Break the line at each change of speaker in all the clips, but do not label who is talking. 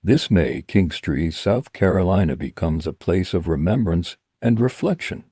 This May, Kingstree, South Carolina becomes a place of remembrance and reflection.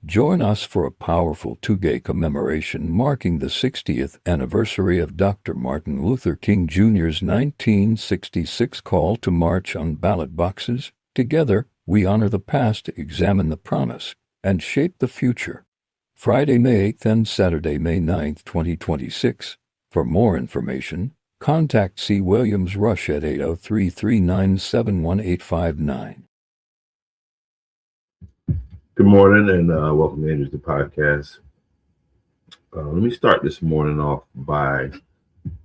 Join us for a powerful two-day commemoration marking the 60th anniversary of Dr. Martin Luther King Jr.'s 1966 call to march on ballot boxes. Together, we honor the past, examine the promise, and shape the future. Friday, May 8th and Saturday, May 9th, 2026. For more information, contact C. Williams Rush at 803-397-1859.
Good morning and welcome to Andrews the Podcast. Let me start this morning off by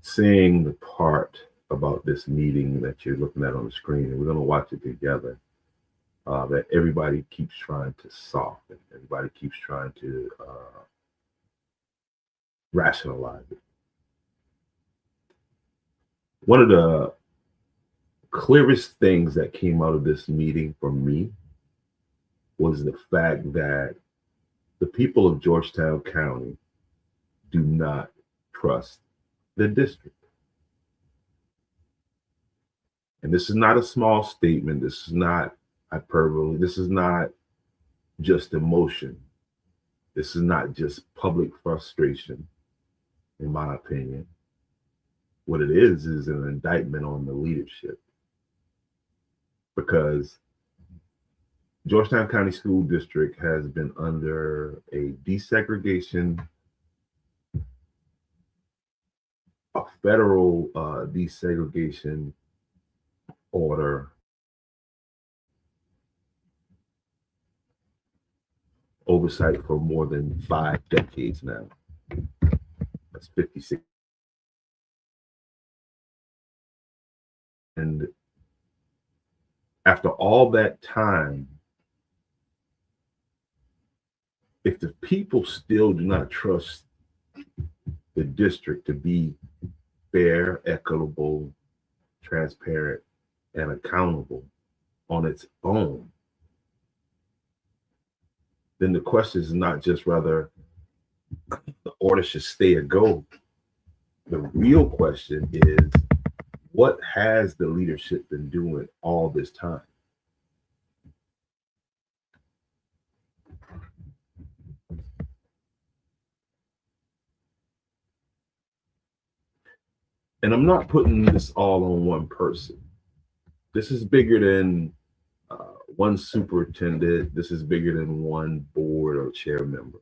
saying the part about this meeting that you're looking at on the screen, and we're going to watch it together, that everybody keeps trying to soften, everybody keeps trying to rationalize it. One of the clearest things that came out of this meeting for me was the fact that the people of Georgetown County do not trust the district. And this is not a small statement. This is not hyperbole. This is not just emotion. This is not just public frustration, in my opinion. What it is an indictment on the leadership. Because Georgetown County School District has been under a federal desegregation order oversight for more than 5 decades now. That's 56. And after all that time, if the people still do not trust the district to be fair, equitable, transparent, and accountable on its own, then the question is not just whether the order should stay or go. The real question is, what has the leadership been doing all this time? And I'm not putting this all on one person. This is bigger than one superintendent. This is bigger than one board or chair member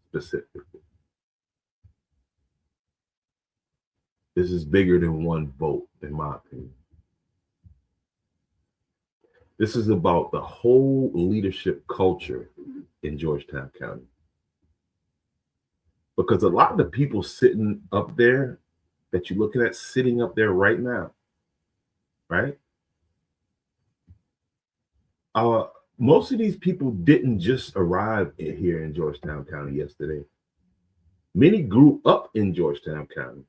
specifically. This is bigger than one vote, in my opinion. This is about the whole leadership culture in Georgetown County. Because a lot of the people sitting up there that you're looking at sitting up there right now, right? Most of these people didn't just arrive here in Georgetown County yesterday. Many grew up in Georgetown County.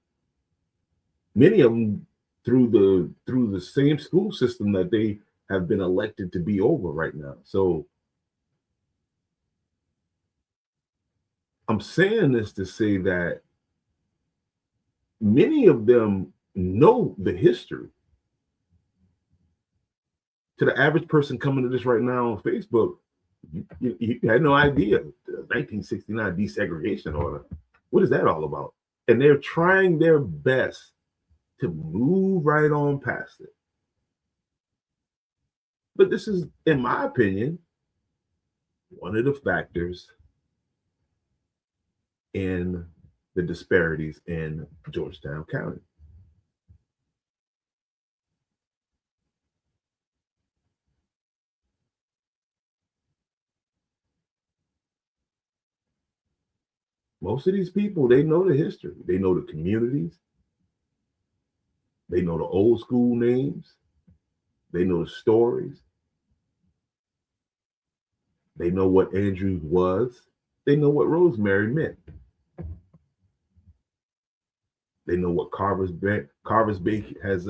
Many of them through the same school system that they have been elected to be over right now. So I'm saying this to say that many of them know the history. To the average person coming to this right now on Facebook, you had no idea the 1969 desegregation order. What is that all about? And they're trying their best to move right on past it. But this is, in my opinion, one of the factors in the disparities in Georgetown County. Most of these people, they know the history. They know the communities. They know the old school names. They know the stories. They know what Andrews was. They know what Rosemary meant. They know what Carver's Bay has.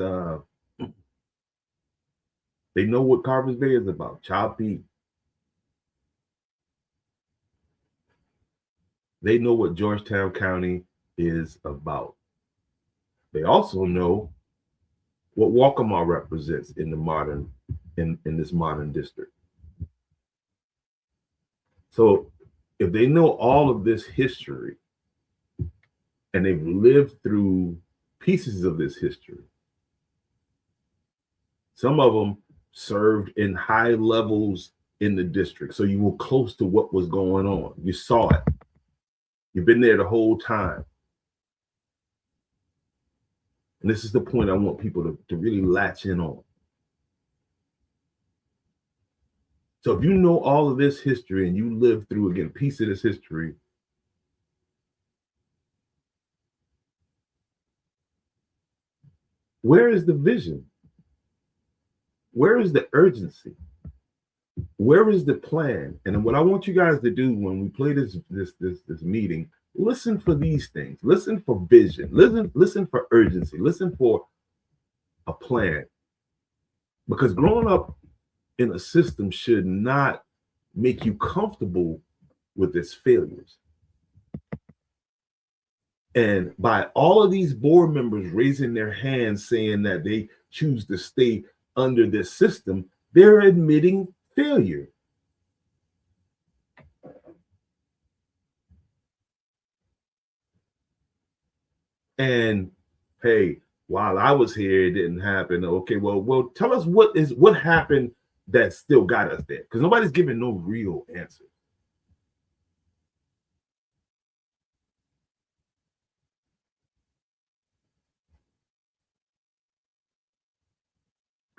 They know what Carver's Bay is about. Child Peak. They know what Georgetown County is about. They also know what Waccamaw represents in the modern, in this modern district. So if they know all of this history and they've lived through pieces of this history, some of them served in high levels in the district. So you were close to what was going on. You saw it. You've been there the whole time. And this is the point I want people to really latch in on. So if you know all of this history and you live through, again, a piece of this history, where is the vision? Where is the urgency? Where is the plan? And what I want you guys to do when we play this meeting, listen for these things. Listen for vision. Listen for urgency. Listen for a plan. Because growing up in a system should not make you comfortable with its failures. And by all of these board members raising their hands saying that they choose to stay under this system, they're admitting failure. And hey, while I was here, it didn't happen. Okay, well, tell us what happened that still got us there, because nobody's giving no real answer.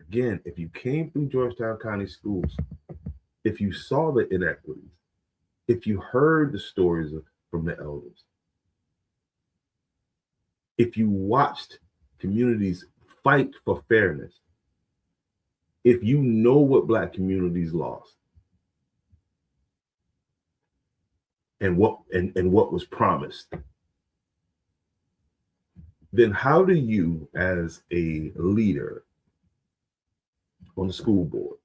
Again, if you came through Georgetown County Schools, if you saw the inequities, if you heard the stories from the elders, if you watched communities fight for fairness, if you know what Black communities lost and what was promised, then how do you, as a leader on the school board,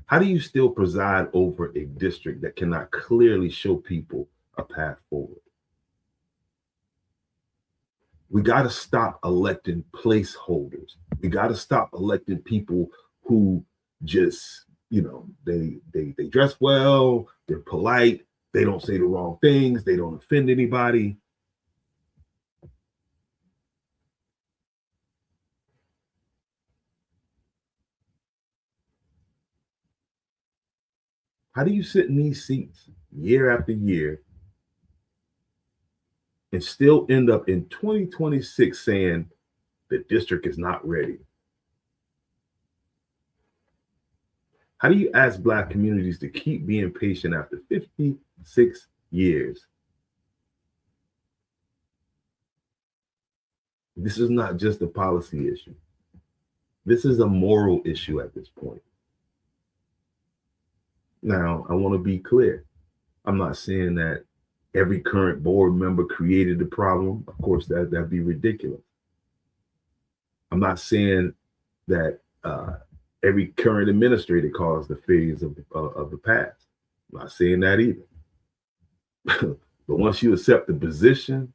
how do you still preside over a district that cannot clearly show people a path forward? We got to stop electing placeholders. We got to stop electing people who just, they dress well, they're polite, they don't say the wrong things, they don't offend anybody. How do you sit in these seats year after year and still end up in 2026 saying the district is not ready? How do you ask Black communities to keep being patient after 56 years? This is not just a policy issue. This is a moral issue at this point. Now, I want to be clear. I'm not saying that every current board member created the problem. Of course, that'd be ridiculous. I'm not saying that every current administrator caused the failures of the past. I'm not saying that either. But once you accept the position,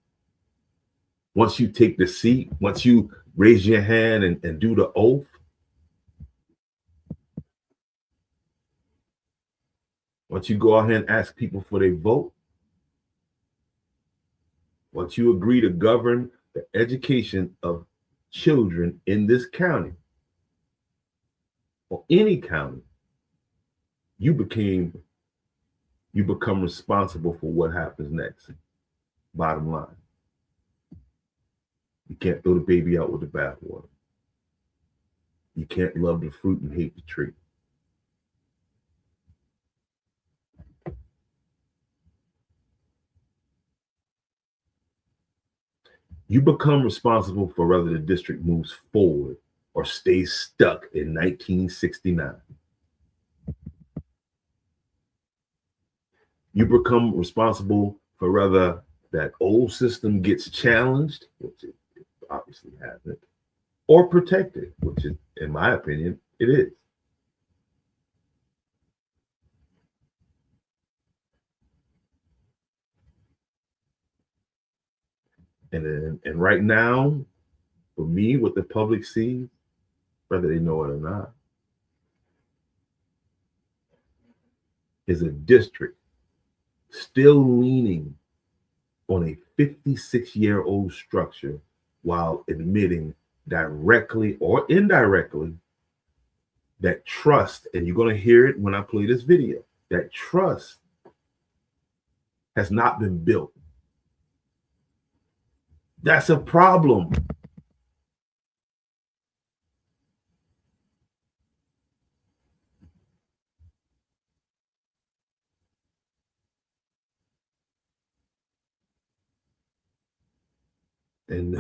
once you take the seat, once you raise your hand and do the oath, once you go ahead and ask people for their vote, once you agree to govern the education of children in this county or any county, you become responsible for what happens next. Bottom line. You can't throw the baby out with the bathwater. You can't love the fruit and hate the tree. You become responsible for whether the district moves forward or stays stuck in 1969. You become responsible for whether that old system gets challenged, which it obviously hasn't, or protected, which is, in my opinion, it is. And right now, for me, what the public sees, whether they know it or not, is a district still leaning on a 56-year-old structure while admitting directly or indirectly that trust, and you're going to hear it when I play this video, that trust has not been built. That's a problem. And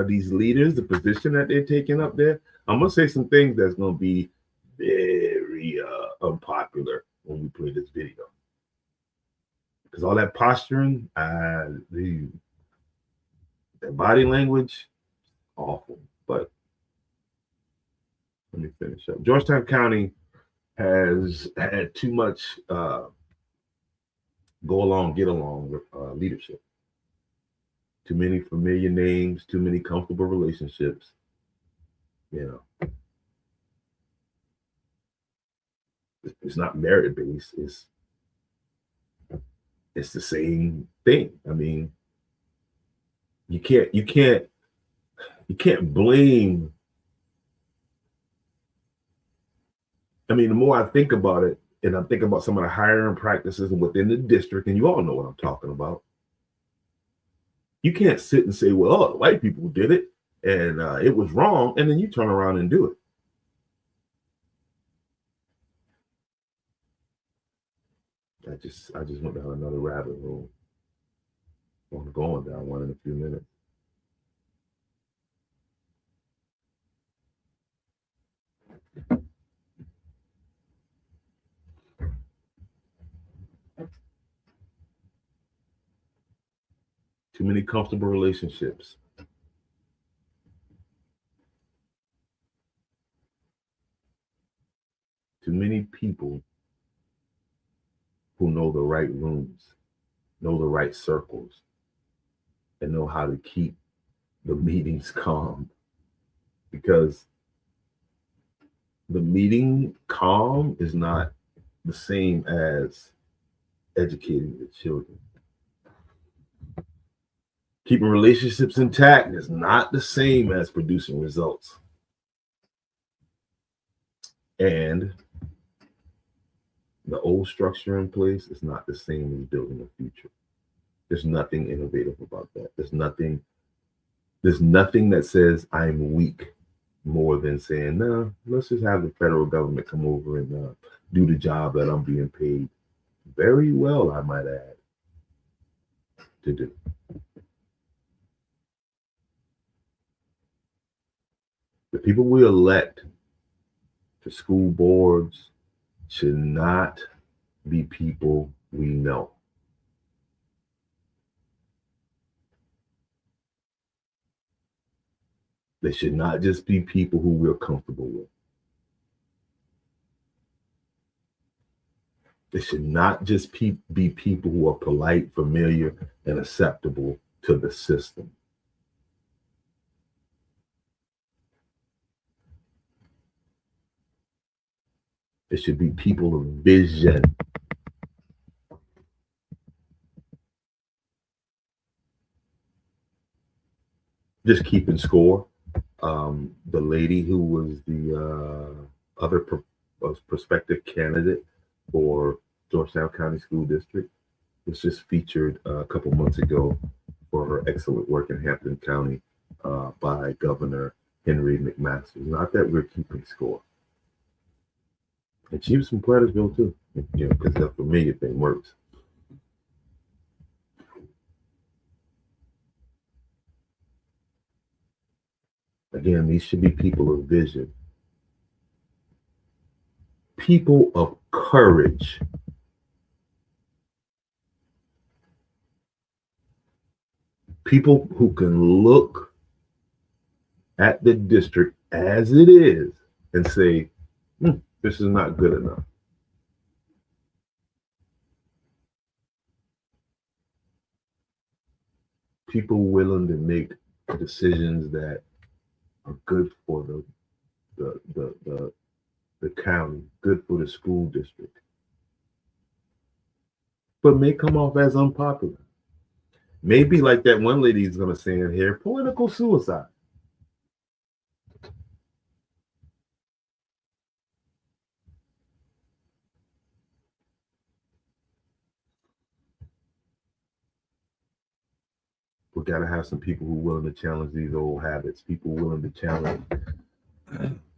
these leaders, the position that they're taking up there, I'm gonna say some things that's gonna be very unpopular when we play this video, because all that posturing, their body language, awful. But let me finish up. Georgetown County has had too much get along with leadership. Too many familiar names, too many comfortable relationships. You know, it's not merit based. It's the same thing. I mean, you can't blame. I mean, the more I think about it, and I'm thinking about some of the hiring practices within the district, and you all know what I'm talking about. You can't sit and say, well, oh, the white people did it and it was wrong, and then you turn around and do it. I just went down another rabbit hole. I'm going down one in a few minutes. Too many comfortable relationships. Too many people who know the right rooms, know the right circles, and know how to keep the meetings calm. Because the meeting calm is not the same as educating the children. Keeping relationships intact is not the same as producing results. And the old structure in place is not the same as building a future. There's nothing innovative about that. There's nothing that says I'm weak more than saying, no, let's just have the federal government come over and do the job that I'm being paid very well, I might add, to do. The people we elect to school boards should not be people we know. They should not just be people who we're comfortable with. They should not just be people who are polite, familiar, and acceptable to the system. It should be people of vision. Just keeping score. The lady who was the other prospective candidate for Georgetown County School District was just featured a couple months ago for her excellent work in Hampton County by Governor Henry McMaster. Not that we're keeping score. And she was from Plattersville too, because that familiar thing works. Again, these should be people of vision, people of courage. People who can look at the district as it is and say, this is not good enough. people willing to make decisions that are good for the county, good for the school district, but may come off as unpopular. Maybe like that one lady is going to say in here, political suicide. We got to have some people who are willing to challenge these old habits, people willing to challenge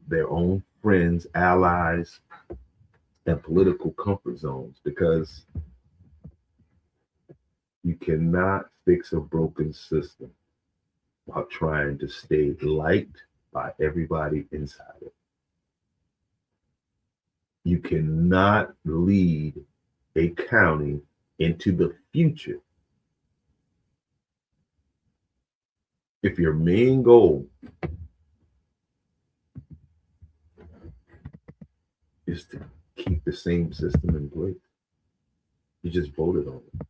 their own friends, allies, and political comfort zones, because you cannot fix a broken system while trying to stay liked by everybody inside it. You cannot lead a county into the future if your main goal is to keep the same system in place. You just voted on it.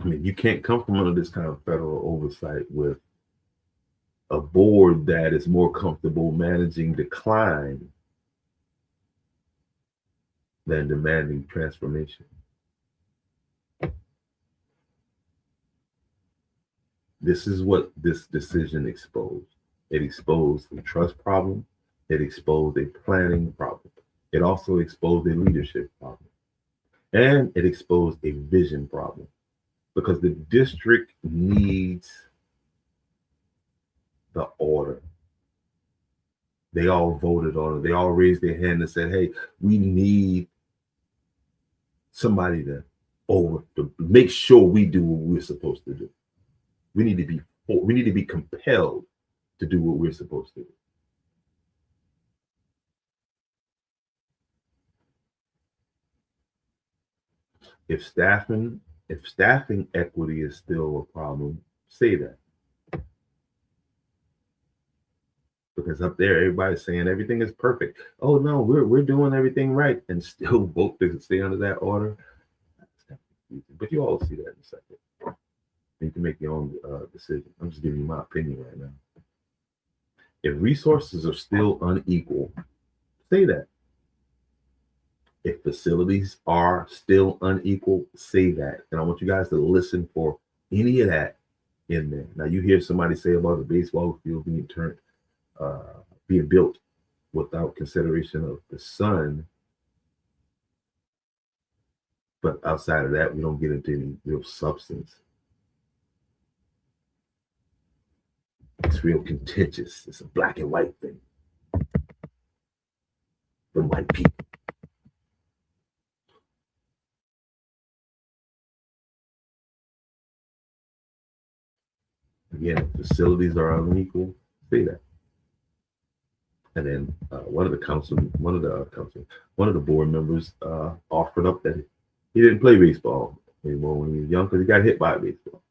I mean, you can't come from under this kind of federal oversight with a board that is more comfortable managing decline than demanding transformation. This is what this decision exposed. It exposed a trust problem. It exposed a planning problem. It also exposed a leadership problem. And it exposed a vision problem, because the district needs the order. They all voted on it. They all raised their hand and said, hey, we need somebody to make sure we do what we're supposed to do. We need to be compelled to do what we're supposed to do. If staffing equity is still a problem, say that. Because up there, everybody's saying everything is perfect. Oh no, we're doing everything right, and still vote to stay under that order. But you all see that in a second. You can make your own decision. I'm just giving you my opinion right now. If resources are still unequal, say that. If facilities are still unequal, say that. And I want you guys to listen for any of that in there. Now, you hear somebody say about the baseball field being built without consideration of the sun. But outside of that, we don't get into any real substance. It's real contentious. It's a black and white thing. The white people. Again, if facilities are unequal, say that. And then one of the board members offered up that he didn't play baseball anymore when he was young because he got hit by a baseball.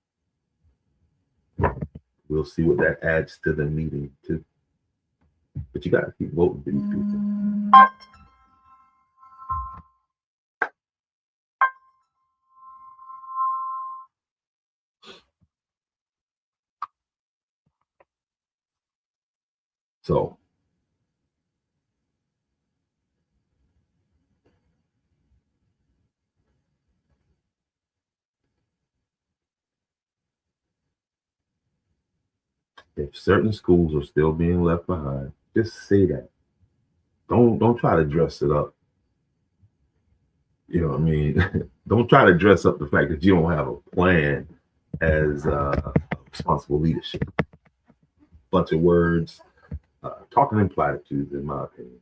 We'll see what that adds to the meeting too. But you got to keep voting for these people. So if certain schools are still being left behind, just say that. Don't try to dress it up. You know what I mean? Don't try to dress up the fact that you don't have a plan as responsible leadership. Bunch of words, talking in platitudes, in my opinion,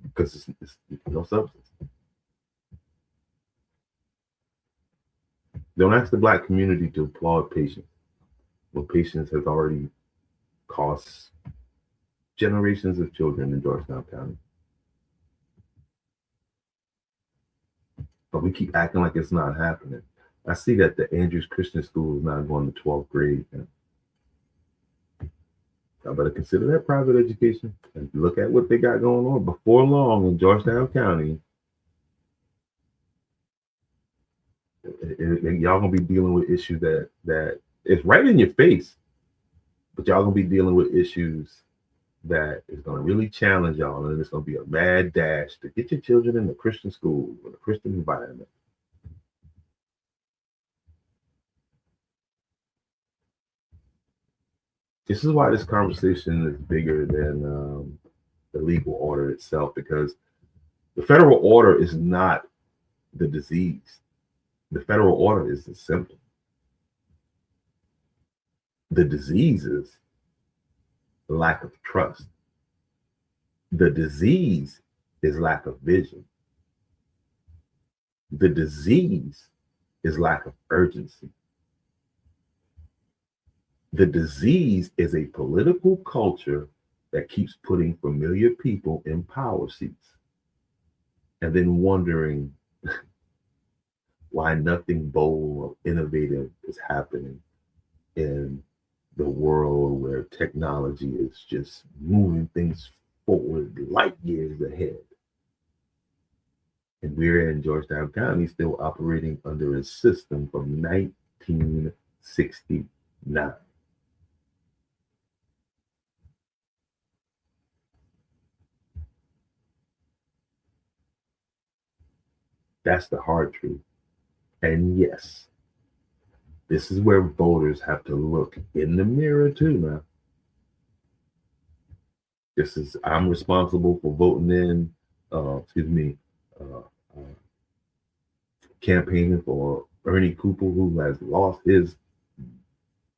because it's no substance. Don't ask the Black community to applaud patience when patience has already cost generations of children in Georgetown County. But we keep acting like it's not happening. I see that the Andrews Christian School is not going to 12th grade. I better consider that private education and look at what they got going on. Before long in Georgetown County, y'all gonna be dealing with issues that it's right in your face, but y'all gonna be dealing with issues that is gonna really challenge y'all, and it's gonna be a mad dash to get your children in a Christian school in a Christian environment. This is why this conversation is bigger than the legal order itself, because the federal order is not the disease. The federal order is the symptom. The disease is lack of trust. The disease is lack of vision. The disease is lack of urgency. The disease is a political culture that keeps putting familiar people in power seats and then wondering why nothing bold or innovative is happening in the world where technology is just moving things forward light years ahead. And we're in Georgetown County still operating under a system from 1969. That's the hard truth. And yes, this is where voters have to look in the mirror too now. I'm responsible for voting in, campaigning for Ernie Cooper, who has lost his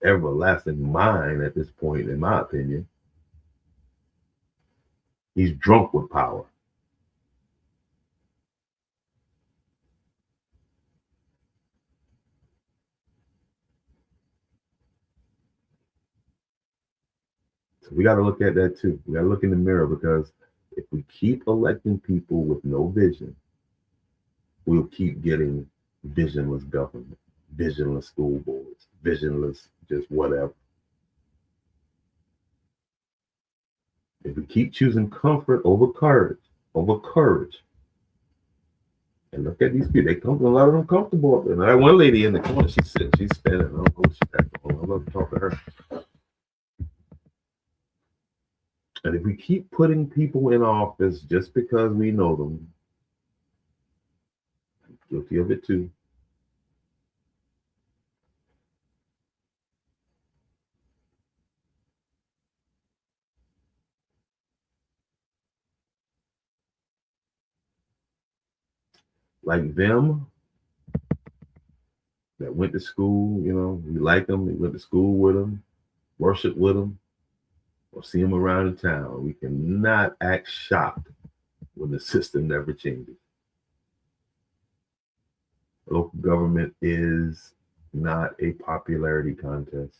everlasting mind at this point, in my opinion. He's drunk with power. So we got to look at that too. We got to look in the mirror, because if we keep electing people with no vision, we'll keep getting visionless government, visionless school boards, visionless just whatever. If we keep choosing comfort over courage, and look at these people, a lot of them comfortable. And that one lady in the corner, she's spinning. I love to talk to her. And if we keep putting people in office just because we know them, I'm guilty of it too. Like them that went to school, we like them, we went to school with them, worship with them, or see them around in town. We cannot act shocked when the system never changes. Local government is not a popularity contest.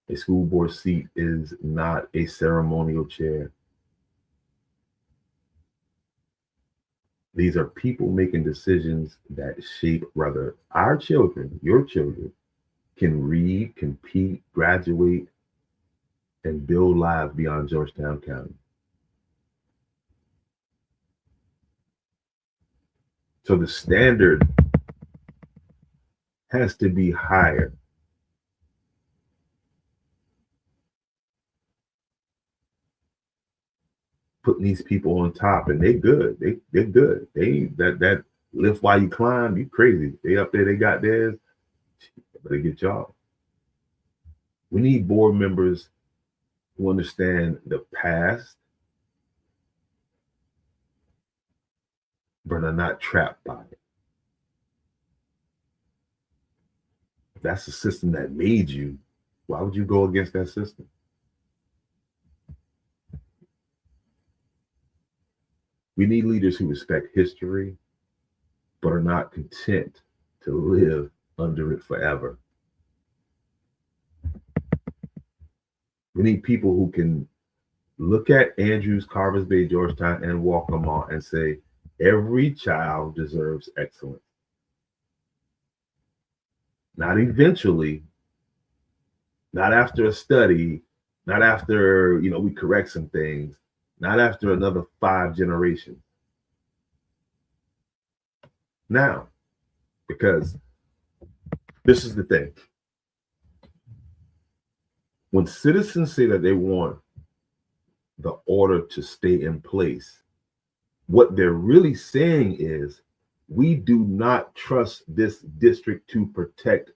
A school board seat is not a ceremonial chair. These are people making decisions that shape whether our children, your children, can read, compete, graduate, and build lives beyond Georgetown County. So the standard has to be higher. Putting these people on top, and they're good. They're good. That lift while you climb, you crazy. They up there, they got theirs. Better get y'all. We need board members who understand the past, but are not trapped by it. If that's the system that made you, why would you go against that system? We need leaders who respect history, but are not content to live under it forever. We need people who can look at Andrews, Carvers Bay, Georgetown, and Walkmont and say, every child deserves excellence. Not eventually, not after a study, not after, we correct some things, not after another 5 generations. Now, because this is the thing. When citizens say that they want the order to stay in place, what they're really saying is, we do not trust this district to protect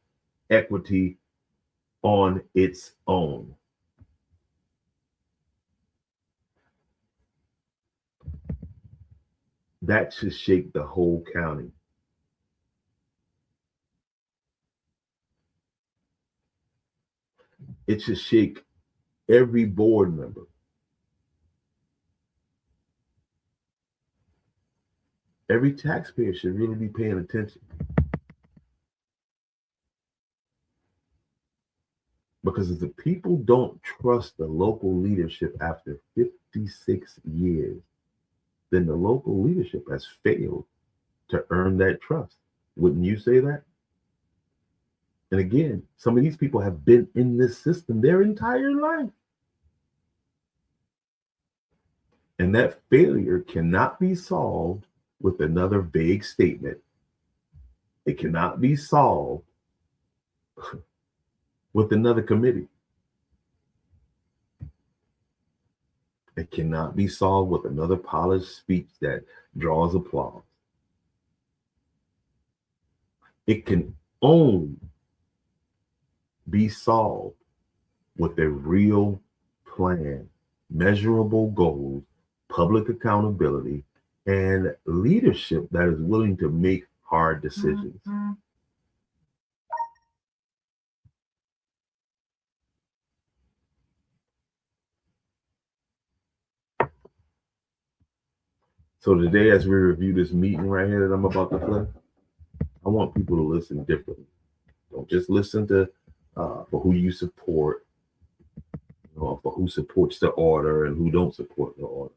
equity on its own. That should shake the whole county. It should shake every board member. Every taxpayer should really be paying attention. Because if the people don't trust the local leadership after 56 years, then the local leadership has failed to earn that trust. Wouldn't you say that? And again, some of these people have been in this system their entire life. And that failure cannot be solved with another vague statement. It cannot be solved with another committee. It cannot be solved with another polished speech that draws applause. It can only be solved with a real plan, measurable goals, public accountability, and leadership that is willing to make hard decisions. Mm-hmm. So today, as we review this meeting right here that I'm about to play, I want people to listen differently. Don't just listen to for who you support, for who supports the order and who don't support the order.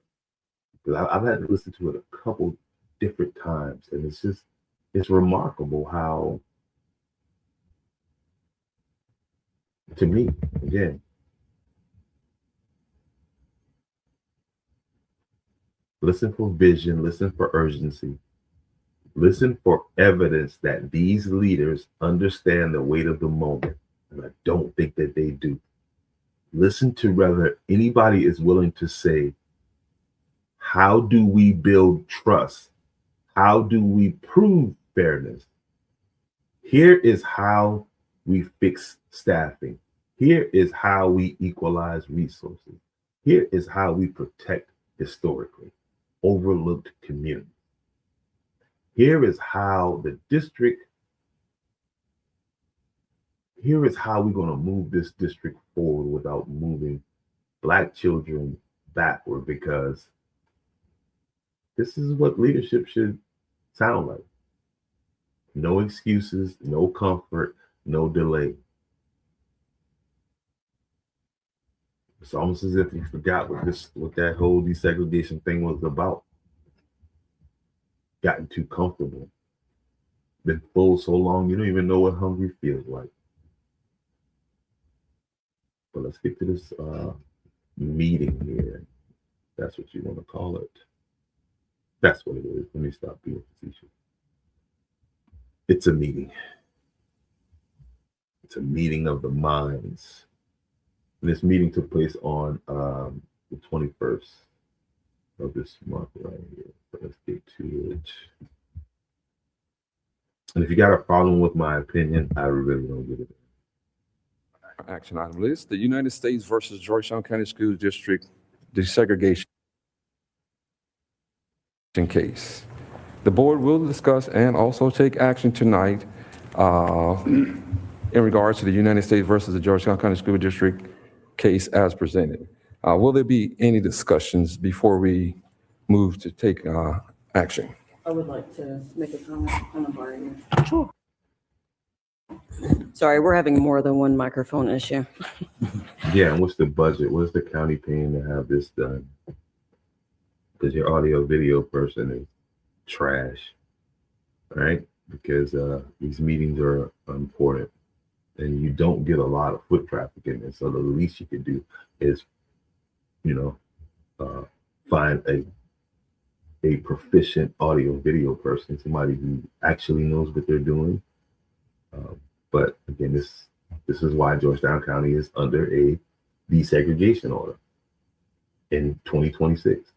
Because I've had to listen to it a couple different times, and it's remarkable how, to me, again, listen for vision, listen for urgency, listen for evidence that these leaders understand the weight of the moment. And I don't think that they do. Listen to whether anybody is willing to say, how do we build trust? How do we prove fairness? Here is how we fix staffing. Here is how we equalize resources. Here is how we protect historically overlooked communities. Here is how the district, here is how we're going to move this district forward without moving Black children backward, because this is what leadership should sound like. No excuses, no comfort, no delay. It's almost as if you forgot what that whole desegregation thing was about. Gotten too comfortable. Been full so long, you don't even know what hungry feels like. But let's get to this meeting here. That's what you want to call it. That's what it is. Let me stop being facetious. It's a meeting. It's a meeting of the minds. And this meeting took place on the 21st of this month right here. So let's get to it. And if you got a problem with my opinion, I really don't give it.
Action item list, the United States versus Georgetown County School District desegregation case. The board will discuss and also take action tonight in regards to the United States versus the Georgetown County School District case as presented. Will there be any discussions before we move to take action?
I would like to make a comment on the bargaining. Sure. Sorry, we're having more than one microphone issue.
Yeah, and what's the budget? What's the county paying to have this done? Because your audio video person is trash, right? Because these meetings are important and you don't get a lot of foot traffic in it. So the least you can do is, find a a proficient audio video person, somebody who actually knows what they're doing. But again, this is why Georgetown County is under a desegregation order in 2026.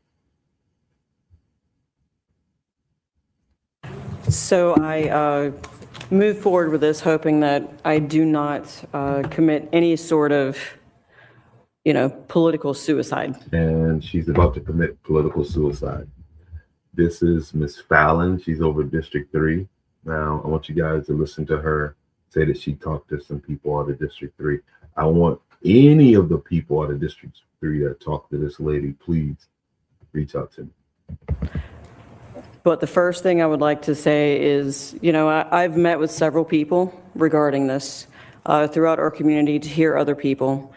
So I move forward with this, hoping that I do not commit any sort of, political suicide.
And she's about to commit political suicide. This is Miss Fallon. She's over District 3. Now, I want you guys to listen to her say that she talked to some people out of District 3. I want any of the people out of District 3 that talk to this lady, please reach out to me.
But the first thing I would like to say is, I've met with several people regarding this throughout our community to hear other people.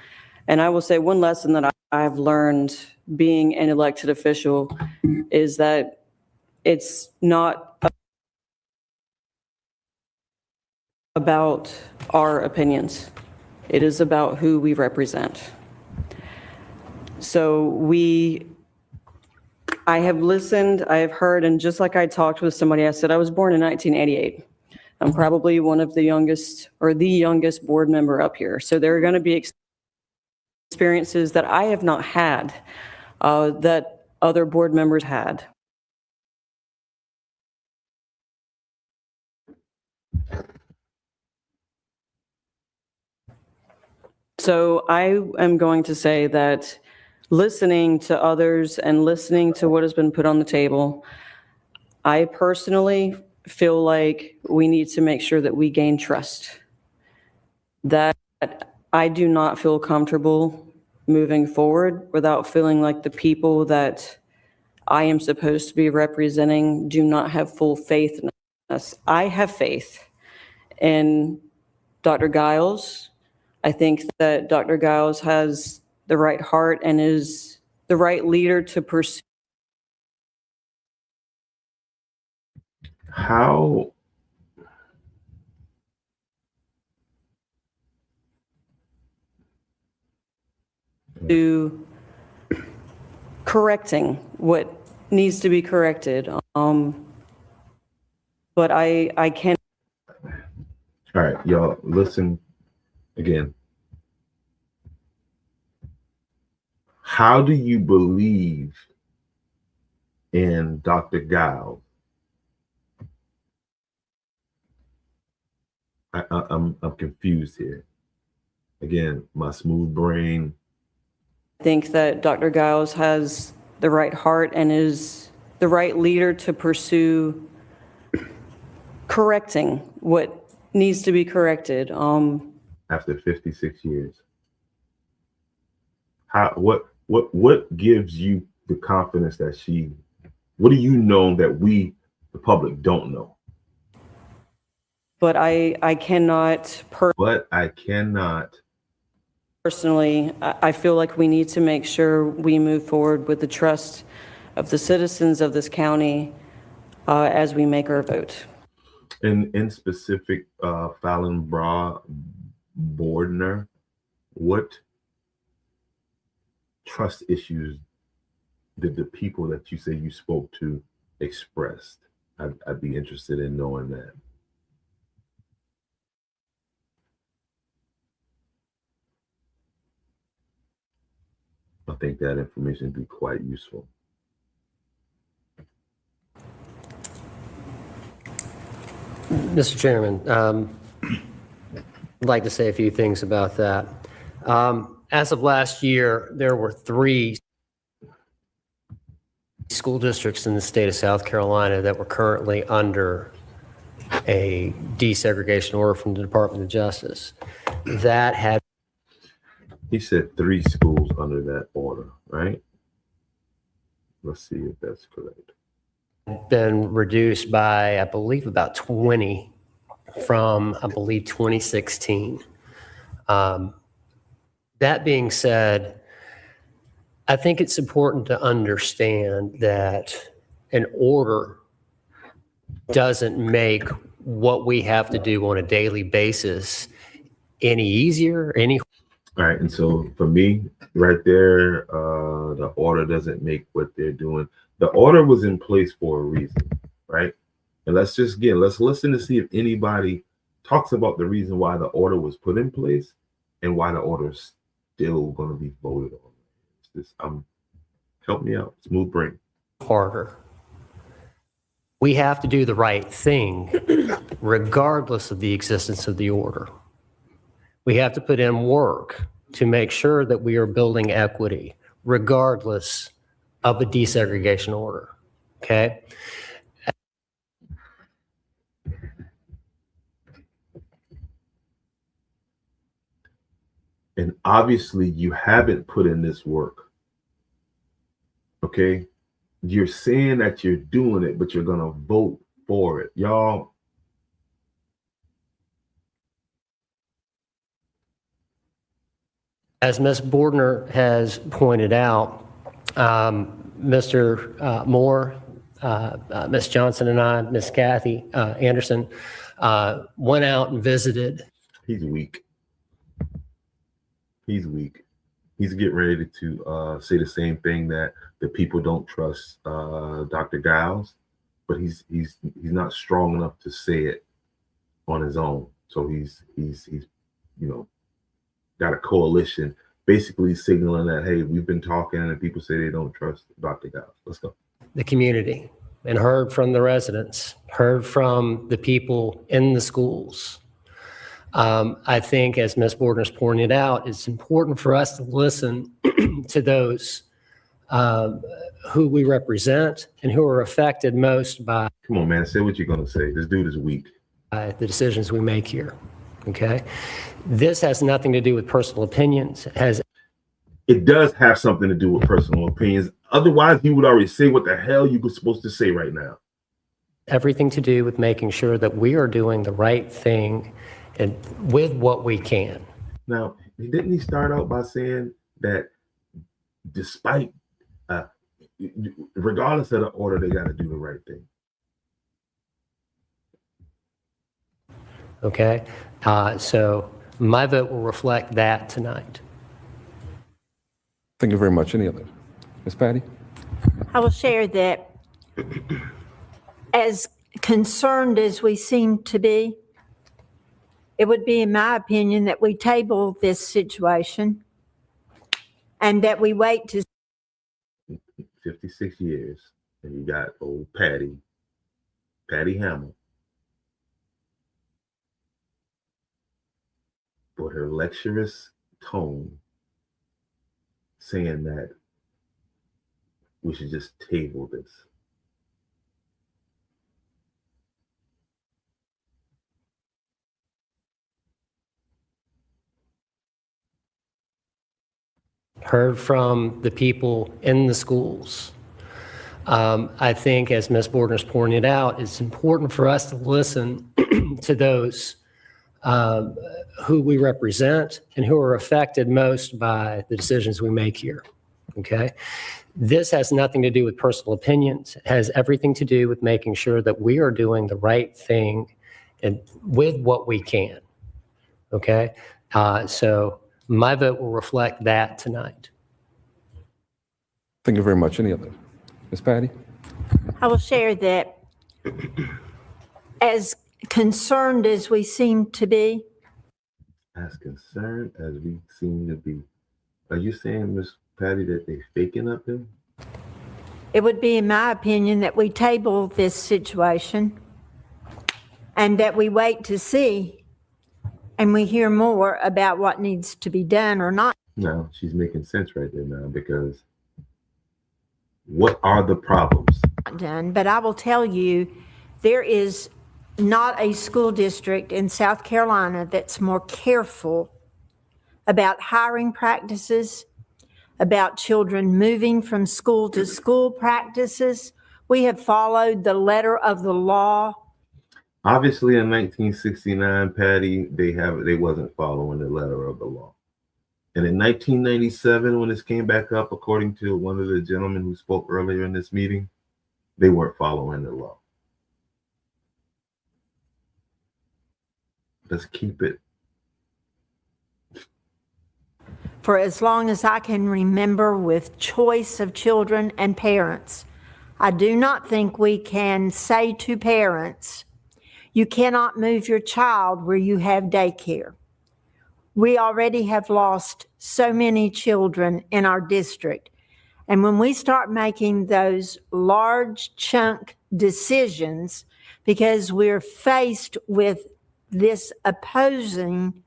And I will say one lesson that I've learned being an elected official is that it's not about our opinions. It is about who we represent. So I have listened, I have heard, and just like I talked with somebody, I said I was born in 1988. I'm probably one of the youngest or the youngest board member up here. So there are going to be experiences that I have not had that other board members had. So I am going to say that listening to others and listening to what has been put on the table, I personally feel like we need to make sure that we gain trust. That I do not feel comfortable moving forward without feeling like the people that I am supposed to be representing do not have full faith in us. I have faith in Dr. Giles. I think that Dr. Giles has the right heart and is the right leader to pursue.
How
to correcting what needs to be corrected. But I can't.
All right, y'all, listen again. How do you believe in Dr. Giles? I'm confused here. Again, my smooth brain.
I think that Dr. Giles has the right heart and is the right leader to pursue correcting what needs to be corrected.
After 56 years, what gives you the confidence that what do you know that we, the public, don't know?
But I cannot personally, I feel like we need to make sure we move forward with the trust of the citizens of this county as we make our vote.
In specific, Fallon Bordner, what trust issues did the people that you say you spoke to expressed? I'd be interested in knowing that. I think that information would be quite useful.
Mr. Chairman, I'd like to say a few things about that. As of last year, there were 3 school districts in the state of South Carolina that were currently under a desegregation order from the Department of Justice. That had...
He said 3 schools under that order, right? Let's see if that's correct.
Been reduced by, I believe, about 20 from, I believe, 2016. That being said, I think it's important to understand that an order doesn't make what we have to do on a daily basis any easier, any...
All right, and so for me, right there, the order doesn't make what they're doing. The order was in place for a reason, right? And let's listen to see if anybody talks about the reason why the order was put in place and why the order is still going to be voted on. Help me out, smooth brain.
Harder. We have to do the right thing regardless of the existence of the order. We have to put in work to make sure that we are building equity regardless of a desegregation order, okay?
And obviously you haven't put in this work, okay? You're saying that you're doing it, but you're going to vote for it. Y'all,
as Ms. Bordner has pointed out, Mr. Moore, Ms. Johnson and I, Ms. Kathy Anderson, went out and visited.
he's weak. He's weak. He's getting ready to say the same thing that the people don't trust Dr. Giles, but he's not strong enough to say it on his own. So he's got a coalition basically signaling that, hey, we've been talking and people say they don't trust Dr. Giles. Let's go.
The community and heard from the residents, heard from the people in the schools. I think, as Ms. Bordner's pointed out, it's important for us to listen to those who we represent and who are affected most by.
Come on, man, say what you're going to say. This dude is weak.
The decisions we make here, okay? This has nothing to do with personal opinions.
It does have something to do with personal opinions. Otherwise, you would already say what the hell you were supposed to say right now.
Everything to do with making sure that we are doing the right thing and with what we can.
Now, didn't he start out by saying that despite, regardless of the order, they got to do the right thing?
Okay, so my vote will reflect that tonight.
Thank you very much. Any others? Ms. Patty?
I will share that as concerned as we seem to be, it would be, in my opinion, that we table this situation and that we wait to
56 years, and you got old Patty Hamill, for her lecturous tone, saying that we should just table this.
Heard from the people in the schools. I think, as Ms. Bordner's pointed out, it's important for us to listen to those who we represent and who are affected most by the decisions we make here, okay? This has nothing to do with personal opinions. It has everything to do with making sure that we are doing the right thing and with what we can, okay? So my vote will reflect that tonight.
Thank you very much. Any others? Ms. Patty?
I will share that as concerned as we seem to be.
As concerned as we seem to be. Are you saying, Miss Patty, that they faking up there?
It would be, in my opinion, that we table this situation and that we wait to see and we hear more about what needs to be done or not.
No, she's making sense right there now, because what are the problems?
Done, but I will tell you, there is not a school district in South Carolina that's more careful about hiring practices, about children moving from school to school practices. We have followed the letter of the law.
Obviously, in 1969, Patty, they wasn't following the letter of the law. And in 1997, when this came back up, according to one of the gentlemen who spoke earlier in this meeting, they weren't following the law. Let's keep it.
For as long as I can remember, with choice of children and parents, I do not think we can say to parents, you cannot move your child where you have daycare. We already have lost so many children in our district. And when we start making those large chunk decisions, because we're faced with this opposing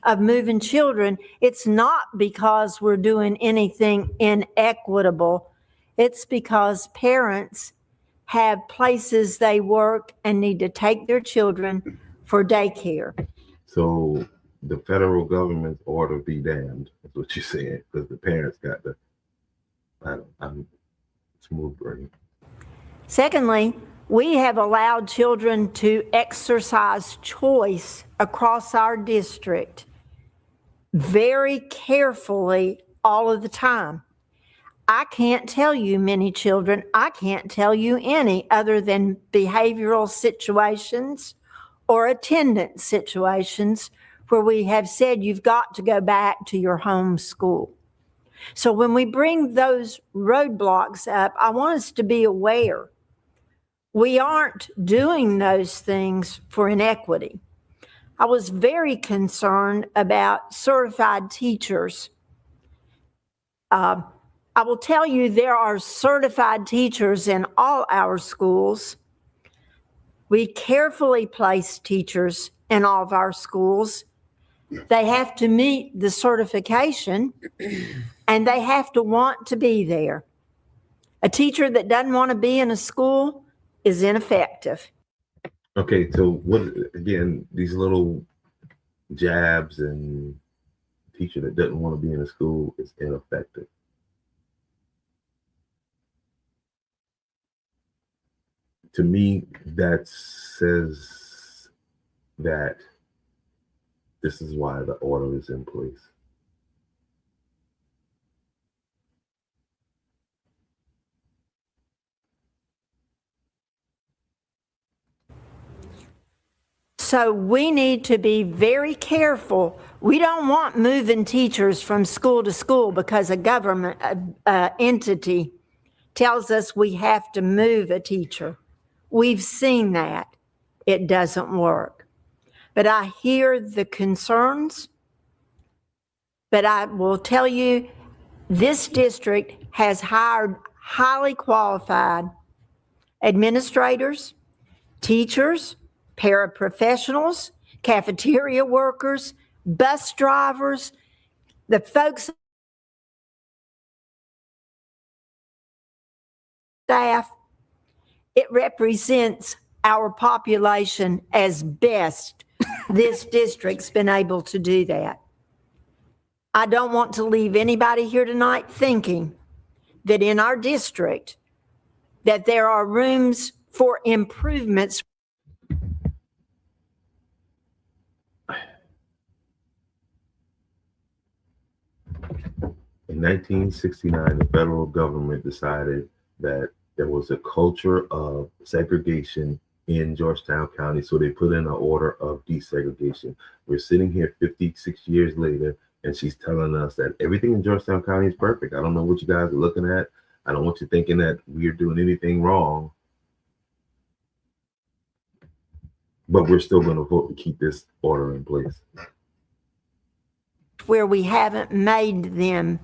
of moving children, it's not because we're doing anything inequitable. It's because parents have places they work and need to take their children for daycare.
So the federal government's order be damned, is what you're saying, because the parents got the, I'm smooth brain.
Secondly, we have allowed children to exercise choice across our district very carefully all of the time. I can't tell you many children, I can't tell you any other than behavioral situations or attendance situations where we have said you've got to go back to your home school. So when we bring those roadblocks up, I want us to be aware we aren't doing those things for inequity. I was very concerned about certified teachers. I will tell you there are certified teachers in all our schools. We carefully place teachers in all of our schools. They have to meet the certification and they have to want to be there. A teacher that doesn't want to be in a school is ineffective.
Okay, so what, again, these little jabs and teacher that doesn't want to be in a school is ineffective. To me, that says that this is why the order is in place.
So we need to be very careful. We don't want moving teachers from school to school because a government entity tells us we have to move a teacher. We've seen that. It doesn't work. But I hear the concerns, but I will tell you, this district has hired highly qualified administrators, teachers, paraprofessionals, cafeteria workers, bus drivers, the folks staff. It represents our population as best this district's been able to do that. I don't want to leave anybody here tonight thinking that in our district that there are rooms for improvements.
In 1969, the federal government decided that there was a culture of segregation in Georgetown County, so they put in an order of desegregation. We're sitting here 56 years later, and she's telling us that everything in Georgetown County is perfect. I don't know what you guys are looking at. I don't want you thinking that we're doing anything wrong. But we're still going to vote to keep this order in place.
Where we haven't made them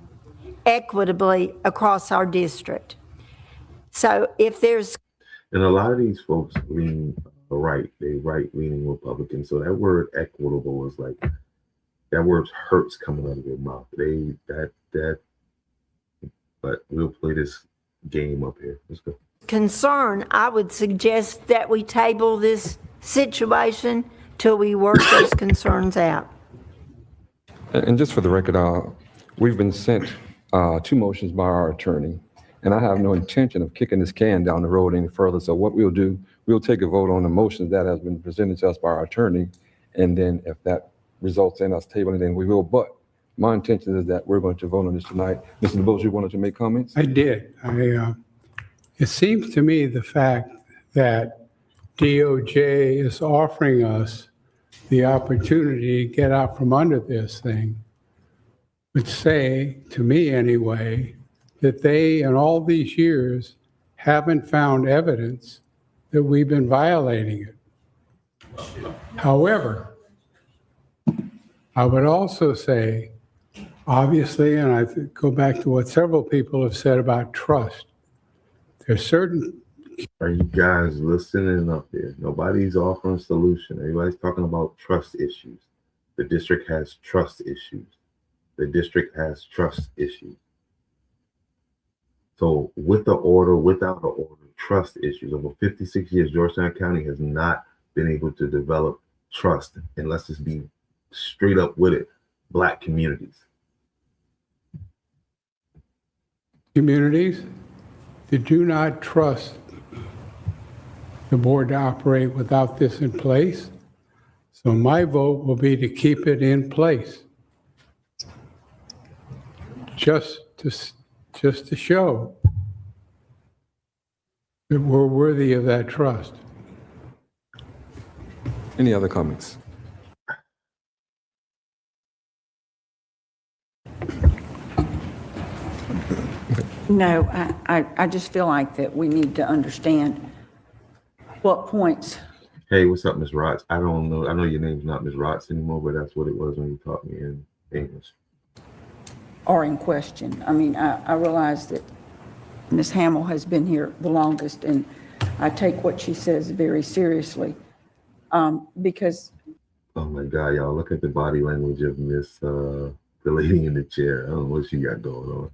equitably across our district. So if there's...
And a lot of these folks lean right, they right-leaning Republicans. So that word equitable is like, that word hurts coming out of their mouth. But we'll play this game up here. Let's go.
Concern, I would suggest that we table this situation till we work those concerns out.
And just for the record, we've been sent 2 motions by our attorney, and I have no intention of kicking this can down the road any further. So what we'll do, we'll take a vote on the motions that has been presented to us by our attorney, and then if that results in us tabling, then we will. But my intention is that we're going to vote on this tonight. Mr. DeBose, you wanted to make comments?
I did. It seems to me the fact that DOJ is offering us the opportunity to get out from under this thing would say, to me anyway, that they, in all these years, haven't found evidence that we've been violating it. However, I would also say, obviously, and I go back to what several people have said about trust. There's certain.
Are you guys listening up there? Nobody's offering a solution. Everybody's talking about trust issues. The district has trust issues. The district has trust issues. So with the order, without the order, trust issues. Over 56 years, Georgetown County has not been able to develop trust, and let's just be straight up with it, Black communities.
Communities that do not trust the board to operate without this in place. So my vote will be to keep it in place. Just to show that we're worthy of that trust.
Any other comments?
No, I just feel like that we need to understand what points
Hey, what's up, Ms. Rotz? I don't know. I know your name's not Ms. Rotz anymore, but that's what it was when you taught me in English.
are in question. I mean, I realize that Ms. Hamill has been here the longest, and I take what she says very seriously, because
Oh my God, y'all, look at the body language of Miss, the lady in the chair. I don't know what she got going on.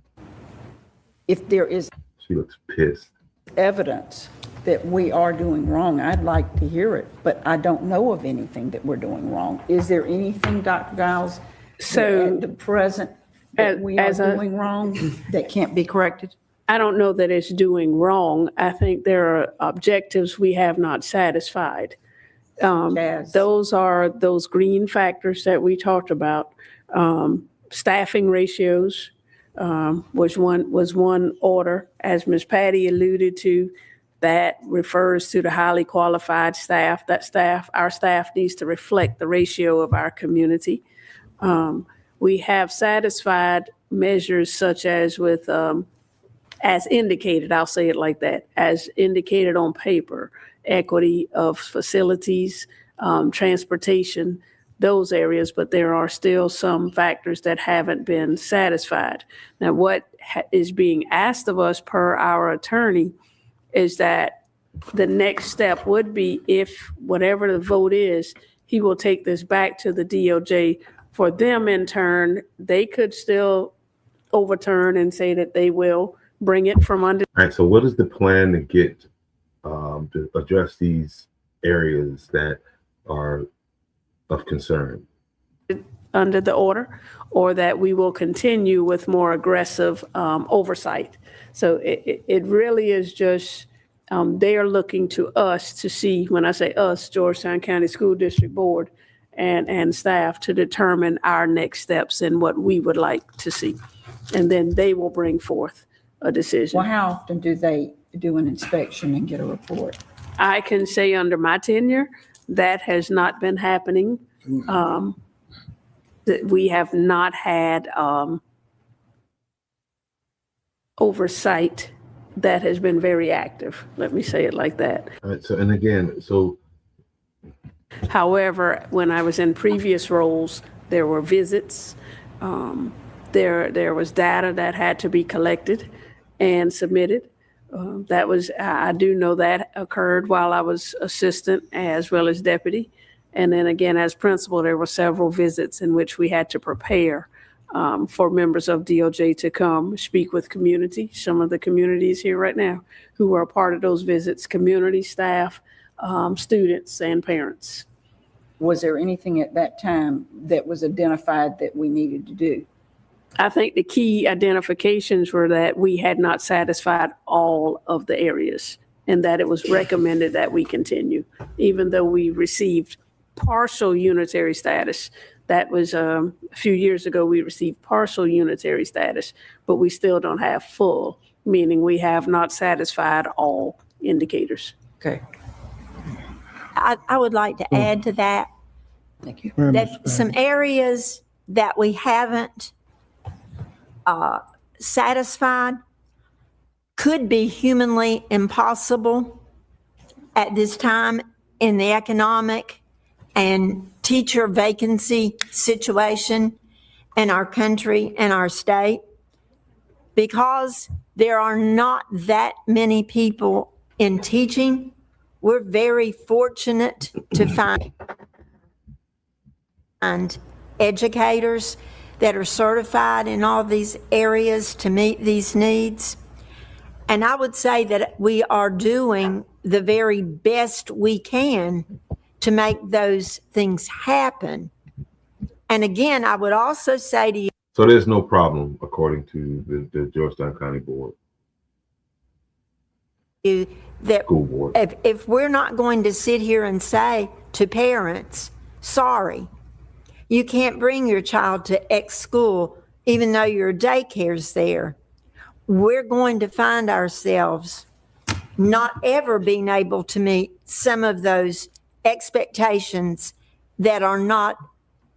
if there is
She looks pissed.
evidence that we are doing wrong, I'd like to hear it, but I don't know of anything that we're doing wrong. Is there anything, Dr. Giles,
So,
at the present that we are doing wrong that can't be corrected?
I don't know that it's doing wrong. I think there are objectives we have not satisfied.
Jazz.
Those are those green factors that we talked about. Staffing ratios was one order. As Ms. Patty alluded to, that refers to the highly qualified staff. Our staff needs to reflect the ratio of our community. We have satisfied measures such as with, as indicated, I'll say it like that, as indicated on paper, equity of facilities, transportation, those areas, but there are still some factors that haven't been satisfied. Now, what is being asked of us per our attorney is that the next step would be, if whatever the vote is, he will take this back to the DOJ. For them, in turn, they could still overturn and say that they will bring it from under.
All right, so what is the plan to get, to address these areas that are of concern?
Under the order, or that we will continue with more aggressive oversight. So it really is just, they are looking to us to see, when I say us, Georgetown County School District Board and staff, to determine our next steps and what we would like to see. And then they will bring forth a decision.
Well, how often do they do an inspection and get a report?
I can say under my tenure, that has not been happening. That we have not had oversight that has been very active. Let me say it like that.
All right, so, and again, so.
However, when I was in previous roles, there were visits. There was data that had to be collected and submitted. I do know that occurred while I was assistant as well as deputy. And then again, as principal, there were several visits in which we had to prepare for members of DOJ to come speak with community. Some of the communities here right now who were a part of those visits, community staff, students, and parents.
Was there anything at that time that was identified that we needed to do?
I think the key identifications were that we had not satisfied all of the areas, and that it was recommended that we continue, even though we received partial unitary status. That was a few years ago, we received partial unitary status, but we still don't have full, meaning we have not satisfied all indicators.
Okay.
I would like to add to that,
Thank you.
that some areas that we haven't satisfied, could be humanly impossible at this time in the economic and teacher vacancy situation in our country and our state, because there are not that many people in teaching. We're very fortunate to find educators that are certified in all these areas to meet these needs. And I would say that we are doing the very best we can to make those things happen. And again, I would also say to you,
So there's no problem, according to the Georgetown County Board,
that
School Board.
if we're not going to sit here and say to parents, sorry, you can't bring your child to X school even though your daycare's there, we're going to find ourselves not ever being able to meet some of those expectations that are not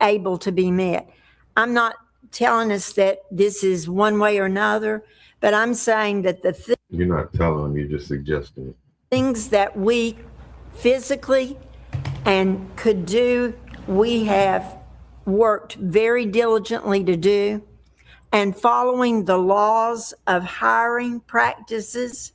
able to be met. I'm not telling us that this is one way or another, but I'm saying that the
You're not telling them, you're just suggesting it.
things that we physically and could do, we have worked very diligently to do, and following the laws of hiring practices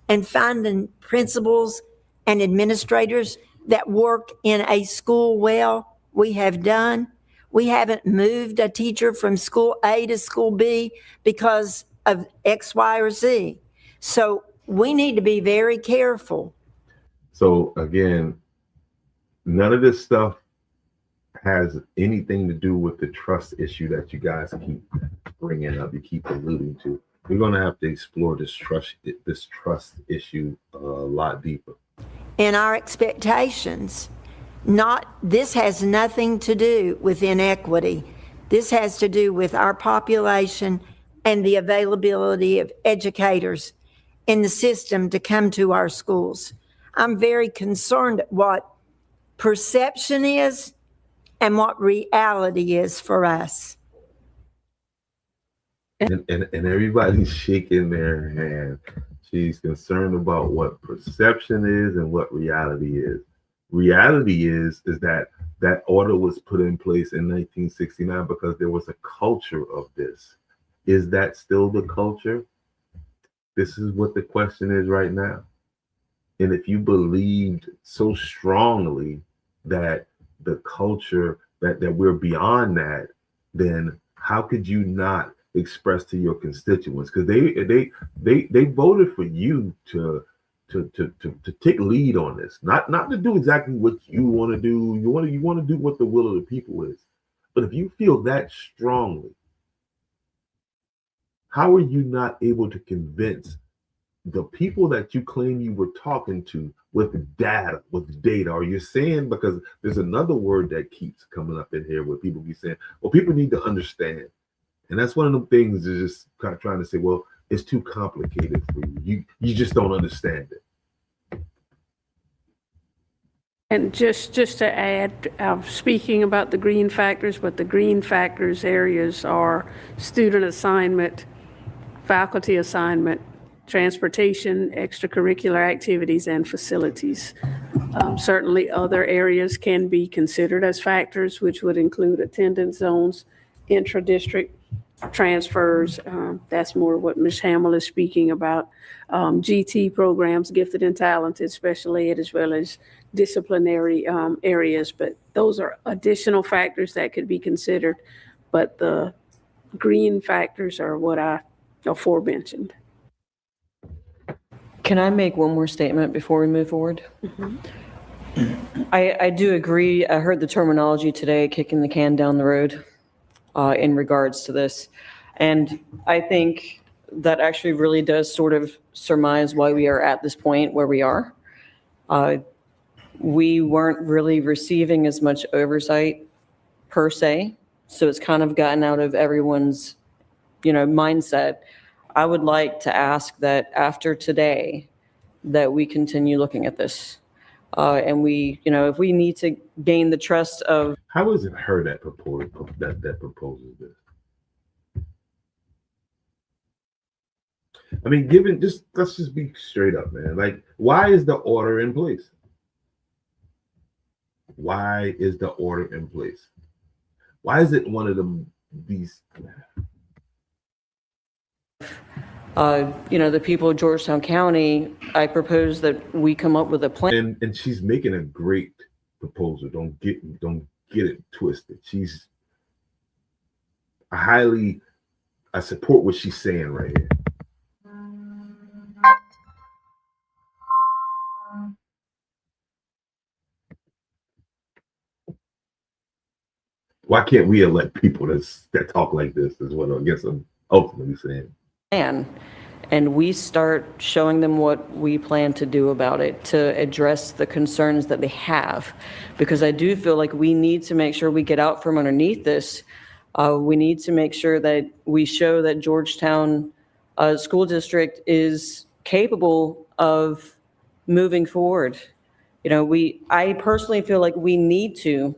and finding principals and administrators that work in a school well, we have done. We haven't moved a teacher from school A to school B because of X, Y, or Z. So we need to be very careful.
So again, none of this stuff has anything to do with the trust issue that you guys keep bringing up, you keep alluding to. We're going to have to explore this trust issue a lot deeper.
In our expectations, this has nothing to do with inequity. This has to do with our population and the availability of educators in the system to come to our schools. I'm very concerned at what perception is and what reality is for us.
And everybody's shaking their hand. She's concerned about what perception is and what reality is. Reality is that that order was put in place in 1969 because there was a culture of this. Is that still the culture? This is what the question is right now. And if you believed so strongly that the culture, that we're beyond that, then how could you not express to your constituents? Because they voted for you to take lead on this, not to do exactly what you want to do. You want to do what the will of the people is. But if you feel that strongly, how are you not able to convince the people that you claim you were talking to with data, Or you're saying, because there's another word that keeps coming up in here where people be saying, well, people need to understand. And that's one of the things is just kind of trying to say, well, it's too complicated for you. You just don't understand it.
And just to add, speaking about the green factors, what the green factors areas are: student assignment, faculty assignment, transportation, extracurricular activities, and facilities. Certainly other areas can be considered as factors, which would include attendance zones, intra-district transfers. That's more what Ms. Hamill is speaking about. GT programs, gifted and talented, special ed, as well as disciplinary areas. But those are additional factors that could be considered. But the green factors are what I aforementioned.
Can I make one more statement before we move forward? I do agree. I heard the terminology today, kicking the can down the road, in regards to this. And I think that actually really does sort of surmise why we are at this point where we are. We weren't really receiving as much oversight per se, so it's kind of gotten out of everyone's, mindset. I would like to ask that after today, that we continue looking at this. And we, if we need to gain the trust of.
How is it her that proposes this? I mean, let's just be straight up, man. Like, why is the order in place? Why is the order in place? Why is it one of these?
The people of Georgetown County, I propose that we come up with a plan.
And she's making a great proposal. Don't get it twisted. I support what she's saying right here. Why can't we elect people that talk like this? Is what I guess I'm ultimately saying.
And we start showing them what we plan to do about it to address the concerns that they have. Because I do feel like we need to make sure we get out from underneath this. We need to make sure that we show that Georgetown School District is capable of moving forward. I personally feel like we need to,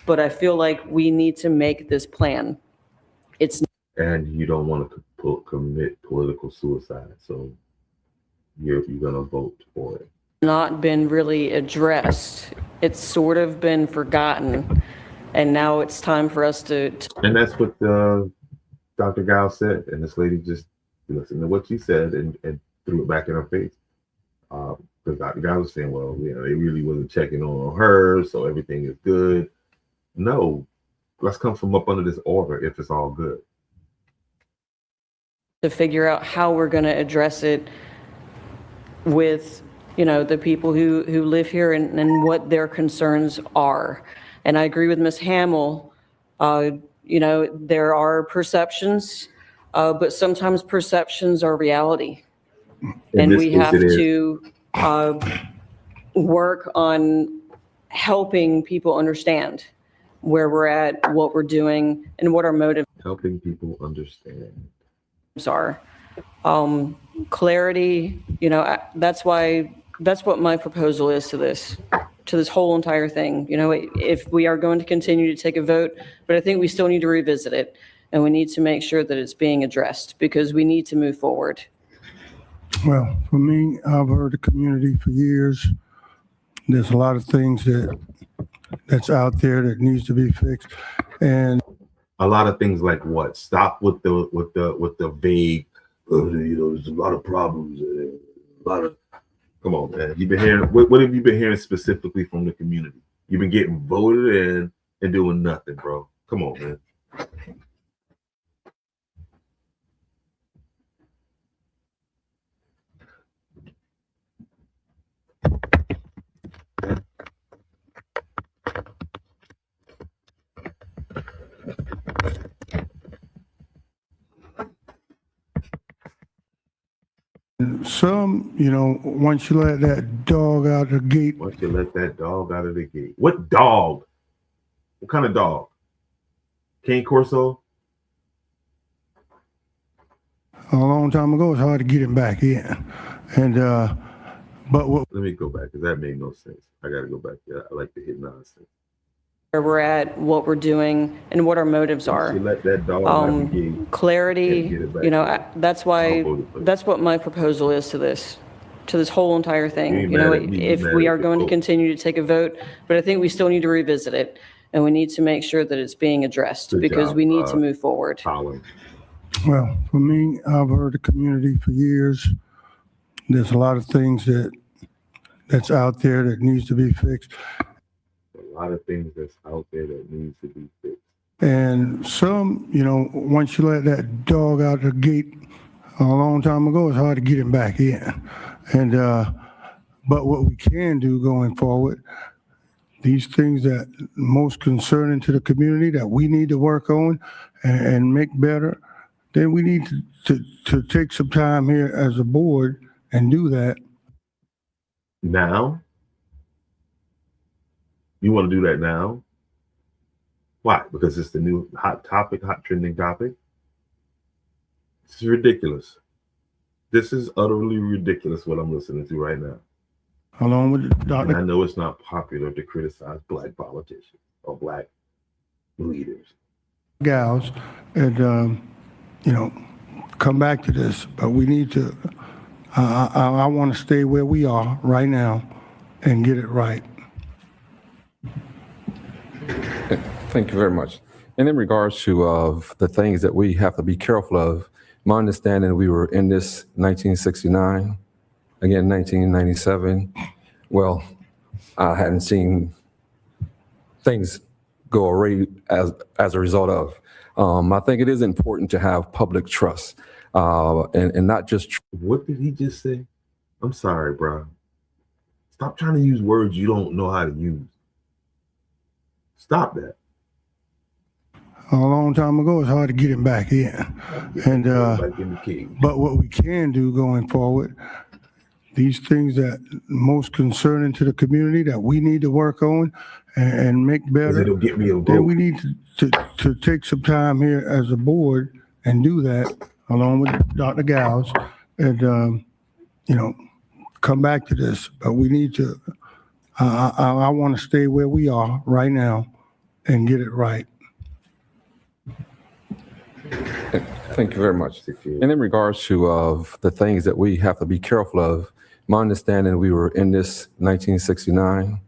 but I feel like we need to make this plan.
And you don't want to commit political suicide, so you're going to vote for it.
Not been really addressed. It's sort of been forgotten, and now it's time for us to.
And that's what Dr. Giles said, and this lady just listened to what she said and threw it back in her face. Because Dr. Giles was saying, well, they really wasn't checking on her, so everything is good. No, let's come from up under this order if it's all good.
To figure out how we're going to address it with, the people who live here and what their concerns are. And I agree with Ms. Hamill. There are perceptions, but sometimes perceptions are reality. And we have to work on helping people understand where we're at, what we're doing, and what our motives
Helping people understand.
are. Clarity, that's what my proposal is to this whole entire thing. If we are going to continue to take a vote, but I think we still need to revisit it, and we need to make sure that it's being addressed because we need to move forward.
Well, for me, I've heard the community for years. There's a lot of things that's out there that needs to be fixed, and
a lot of things like what? Stop with the vague. There's a lot of problems. Come on, man. You've been hearing. What have you been hearing specifically from the community? You've been getting voted in and doing nothing, bro. Come on, man.
some, once you let that dog out the gate.
Once you let that dog out of the gate. What dog? What kind of dog? Cane Corso?
A long time ago, it's hard to get him back in. And, but what.
Let me go back because that made no sense. I got to go back. Yeah, I like to hit nonsense.
Where we're at, what we're doing, and what our motives are.
Once you let that dog out of the gate.
Clarity, that's what my proposal is to this whole entire thing. If we are going to continue to take a vote, but I think we still need to revisit it, and we need to make sure that it's being addressed because we need to move forward.
Well, for me, I've heard the community for years. There's a lot of things that's out there that needs to be fixed.
A lot of things that's out there that needs to be fixed.
And some, once you let that dog out the gate a long time ago, it's hard to get him back in. And, but what we can do going forward, these things that most concerning to the community that we need to work on and make better, then we need to take some time here as a board and do that.
Now? You want to do that now? Why? Because it's the new hot trending topic? It's ridiculous. This is utterly ridiculous what I'm listening to right now.
Along with Dr.
And I know it's not popular to criticize Black politicians or Black leaders.
Gals, and, come back to this, but we need to, I want to stay where we are right now and get it right.
Thank you very much. And in regards to the things that we have to be careful of, my understanding, we were in this 1969, again 1997. Well, I hadn't seen things go awry as a result of. I think it is important to have public trust, and not just.
What did he just say? I'm sorry, bro. Stop trying to use words you don't know how to use. Stop that.
A long time ago, it's hard to get him back in. And
Back in the cage.
but what we can do going forward, these things that most concerning to the community that we need to work on and make
'Cause
better,
it'll get me a
then
vote.
we need to take some time here as a board and do that along with Dr. Gals and, come back to this. But we need to, I want to stay where we are right now and get it right.
Thank you very much. And in regards to the things that we have to be careful of, my understanding, we were in this 1969,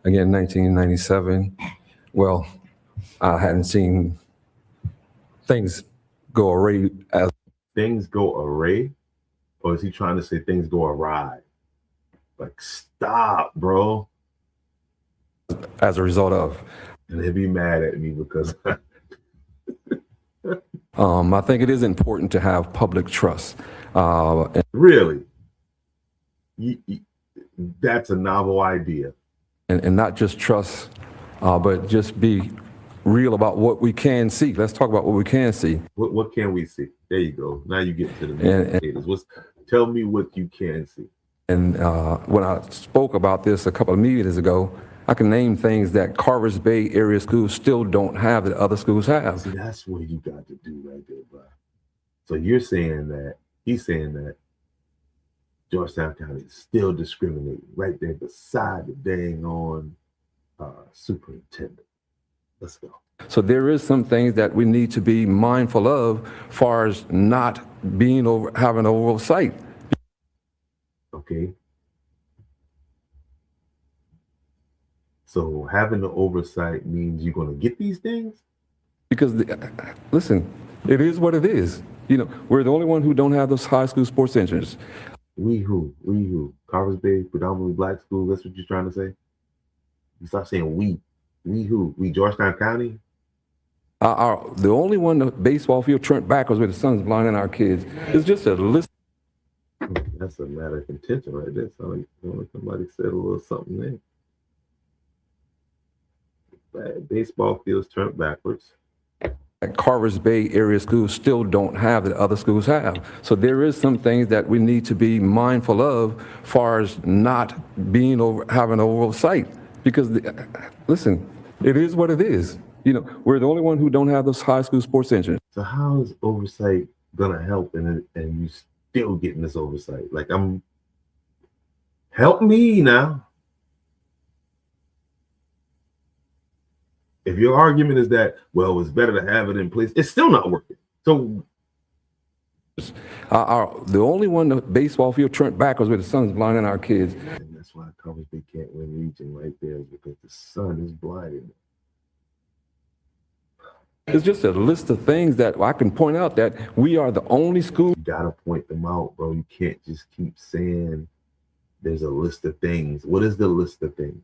again 1997. Well, I hadn't seen things go awry as.
Things go array? Or is he trying to say things go awry? Like, stop, bro.
As a result of.
And he'll be mad at me because
I think it is important to have public trust.
really, that's a novel idea.
And not just trust, but just be real about what we can see. Let's talk about what we can see.
What can we see? There you go. Now you get to the indicators. Tell me what you can see.
And when I spoke about this a couple of meetings ago, I can name things that Carvers Bay area schools still don't have that other schools have.
See, that's what you got to do right there, bro. So you're saying that, he's saying that Georgetown County is still discriminating right there beside the dang on superintendent. Let's go.
So there is some things that we need to be mindful of far as not being having oversight.
Okay. So having the oversight means you're going to get these things?
Because, listen, it is what it is. We're the only one who don't have those high school sports entrants.
We who? Carvers Bay, predominantly black school, that's what you're trying to say? You stop saying we. We who? We Georgetown County?
The only one, the baseball field turned backwards with the sun's blinding our kids. It's just a list.
That's a matter of contention right there. Sound like somebody said a little something there. Baseball fields turned backwards.
Carvers Bay area schools still don't have that other schools have. So there is some things that we need to be mindful of far as not being having oversight. Because, listen, it is what it is. We're the only one who don't have those high school sports entrants.
So how is oversight gonna help and you still getting this oversight? Like, help me now. If your argument is that, well, it's better to have it in place, it's still not working. So
the only one, the baseball field turned backwards with the sun's blinding our kids.
And that's why Carvers Bay can't win region right there, is because the sun is blinding.
It's just a list of things that I can point out that we are the only school.
You gotta point them out, bro. You can't just keep saying there's a list of things. What is the list of things?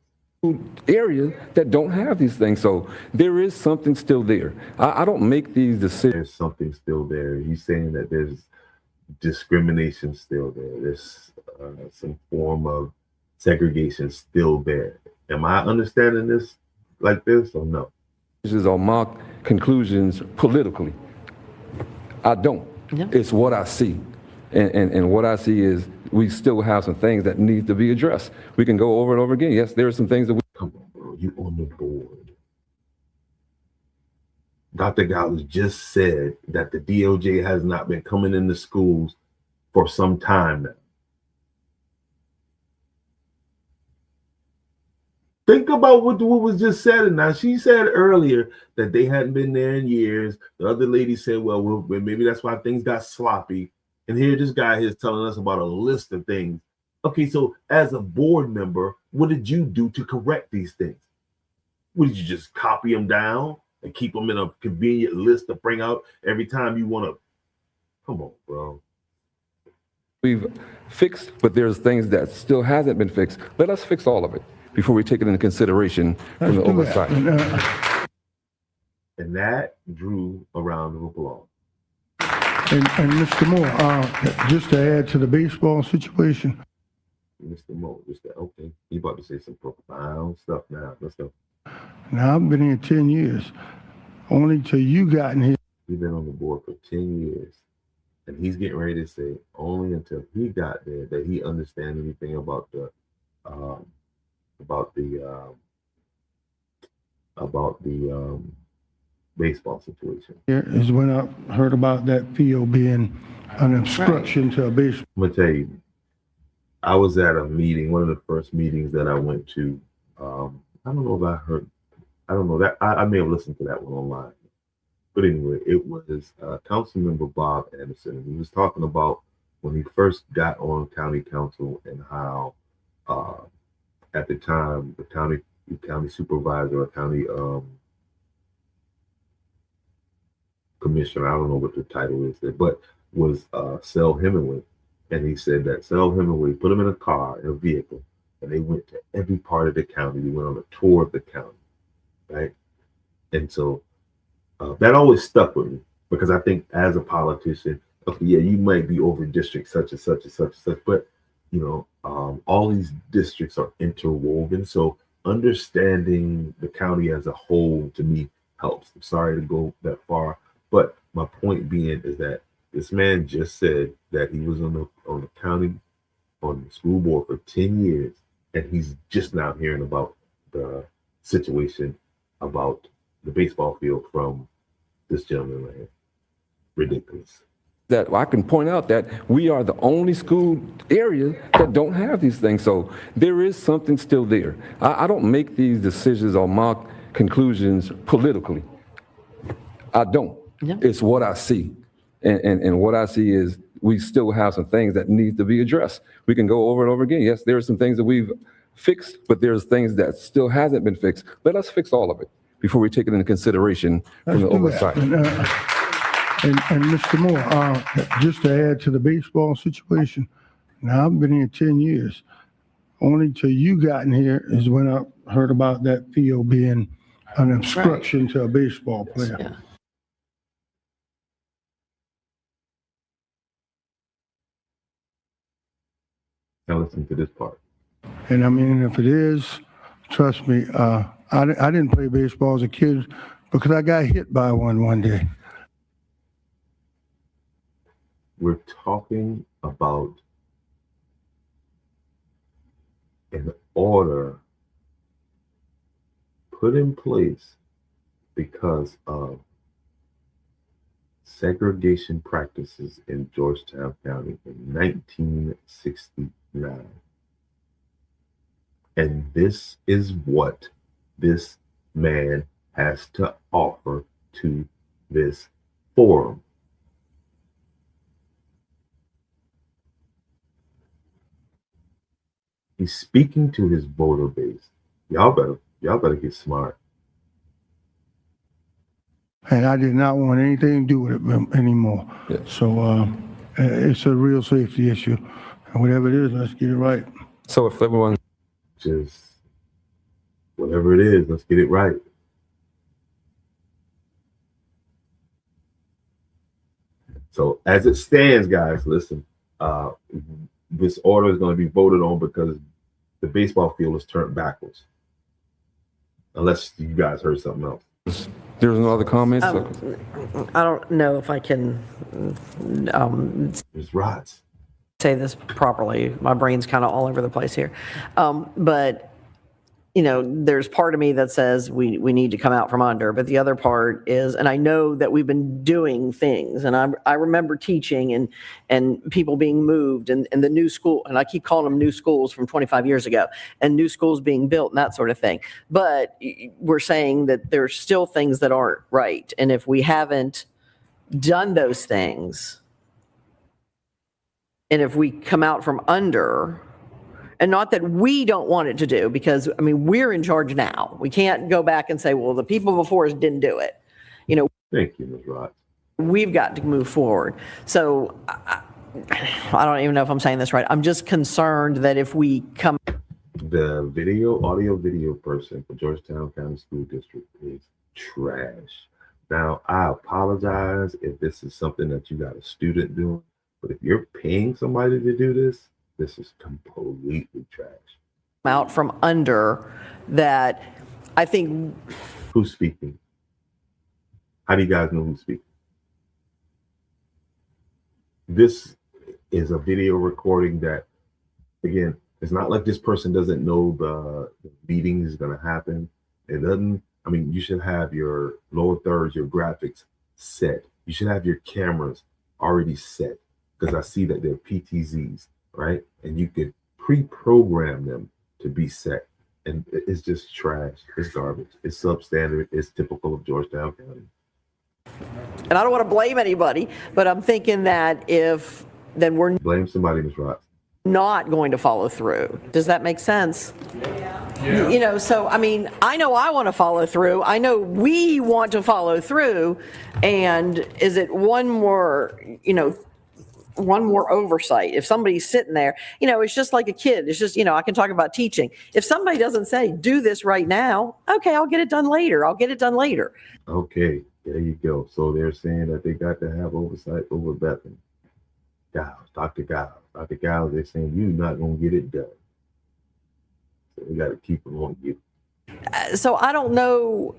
Area that don't have these things. So there is something still there. I don't make these decisions.
There's something still there. He's saying that there's discrimination still there. There's some form of segregation still there. Am I understanding this like this or no?
Or my conclusions politically. I don't. Yeah. It's what I see. And what I see is we still have some things that need to be addressed. We can go over and over again. Yes, there are some things that we...
Come on, bro. You on the board. Dr. Gowles just said that the DOJ has not been coming into schools for some time now. Think about what was just said. And now she said earlier that they hadn't been there in years. The other lady said, well, maybe that's why things got sloppy. And here this guy is telling us about a list of things. Okay, so as a board member, what did you do to correct these things? Would you just copy them down and keep them in a convenient list to bring out every time you want to? Come on, bro.
We've fixed, but there's things that still hasn't been fixed. Let us fix all of it before we take it into consideration from the oversight.
And that drew a round of applause.
And Mr. Moore, just to add to the baseball situation.
Mr. Moore, okay, you about to say some profound stuff now. Let's go.
Now, I've been here 10 years. Only till you got in here.
You've been on the board for 10 years. And he's getting ready to say only until he got there that he understands anything about the baseball situation.
Here is when I heard about that field being an obstruction to a baseball.
I'm gonna tell you, I was at a meeting, one of the first meetings that I went to. I don't know if I heard. I don't know that I may have listened to that one online. But anyway, it was Councilmember Bob Anderson, and he was talking about when he first got on county council and how at the time the county supervisor or county commissioner, I don't know what the title is there, but was Sel Hemingway. And he said that Sel Hemingway put him in a car, in a vehicle, and they went to every part of the county. They went on a tour of the county, right? And so that always stuck with me because I think as a politician, okay, yeah, you might be over district such and such and such and such, but you know, all these districts are interwoven. So understanding the county as a whole to me helps. I'm sorry to go that far, but my point being is that this man just said that he was on the school board for 10 years, and he's just now hearing about the situation about the baseball field from this gentleman right here. Ridiculous.
That I can point out that we are the only school area that don't have these things. So there is something still there. I don't make these decisions or mock conclusions politically. I don't. Yeah. It's what I see. And what I see is we still have some things that need to be addressed. We can go over and over again. Yes, there are some things that we've fixed, but there's things that still hasn't been fixed. Let us fix all of it before we take it into consideration from the oversight.
And Mr. Moore, just to add to the baseball situation, now I've been here 10 years. Only till you got in here is when I heard about that field being an obstruction to a baseball player.
Yeah.
Now listen to this part.
And I mean, if it is, trust me, I didn't play baseball as a kid because I got hit by one day.
We're talking about an order put in place because of segregation practices in Georgetown County in 1969. And this is what this man has to offer to this forum. He's speaking to his voter base. Y'all better get smart.
And I did not want anything to do with it anymore.
Yeah.
So it's a real safety issue. And whatever it is, let's get it right.
So if everyone
just whatever it is, let's get it right. So as it stands, guys, listen, this order is going to be voted on because the baseball field is turned backwards. Unless you guys heard something else.
there's no other comments.
I don't know if I can
There's rods.
say this properly. My brain's kind of all over the place here. But there's part of me that says we need to come out from under, but the other part is, and I know that we've been doing things, and I remember teaching and people being moved and the new school, and I keep calling them new schools from 25 years ago, and new schools being built and that sort of thing. But we're saying that there's still things that aren't right. And if we haven't done those things, and if we come out from under, and not that we don't want it to do, because, we're in charge now. We can't go back and say, well, the people before us didn't do it.
Thank you, Ms. Rod.
We've got to move forward. So I don't even know if I'm saying this right. I'm just concerned that if we come.
The audio video person for Georgetown County School District is trash. Now, I apologize if this is something that you got a student doing, but if you're paying somebody to do this is completely trash.
Out from under that, I think.
Who's speaking? How do you guys know who's speaking? This is a video recording that, again, it's not like this person doesn't know the meeting is going to happen. It doesn't. You should have your lower thirds, your graphics set. You should have your cameras already set, because I see that they're PTZs, right? And you can pre-program them to be set. And it's just trash. It's garbage. It's substandard. It's typical of Georgetown County.
And I don't want to blame anybody, but I'm thinking that then we're
Blame somebody, Ms. Ross.
not going to follow through. Does that make sense? Yeah. So, I know I want to follow through. I know we want to follow through. And is it one more oversight? If somebody's sitting there, it's just like a kid. It's just, I can talk about teaching. If somebody doesn't say, do this right now, okay, I'll get it done later.
Okay, there you go. So they're saying that they got to have oversight over Bethany. Dr. Giles, they're saying you're not going to get it done. So we got to keep them on you.
So I don't know.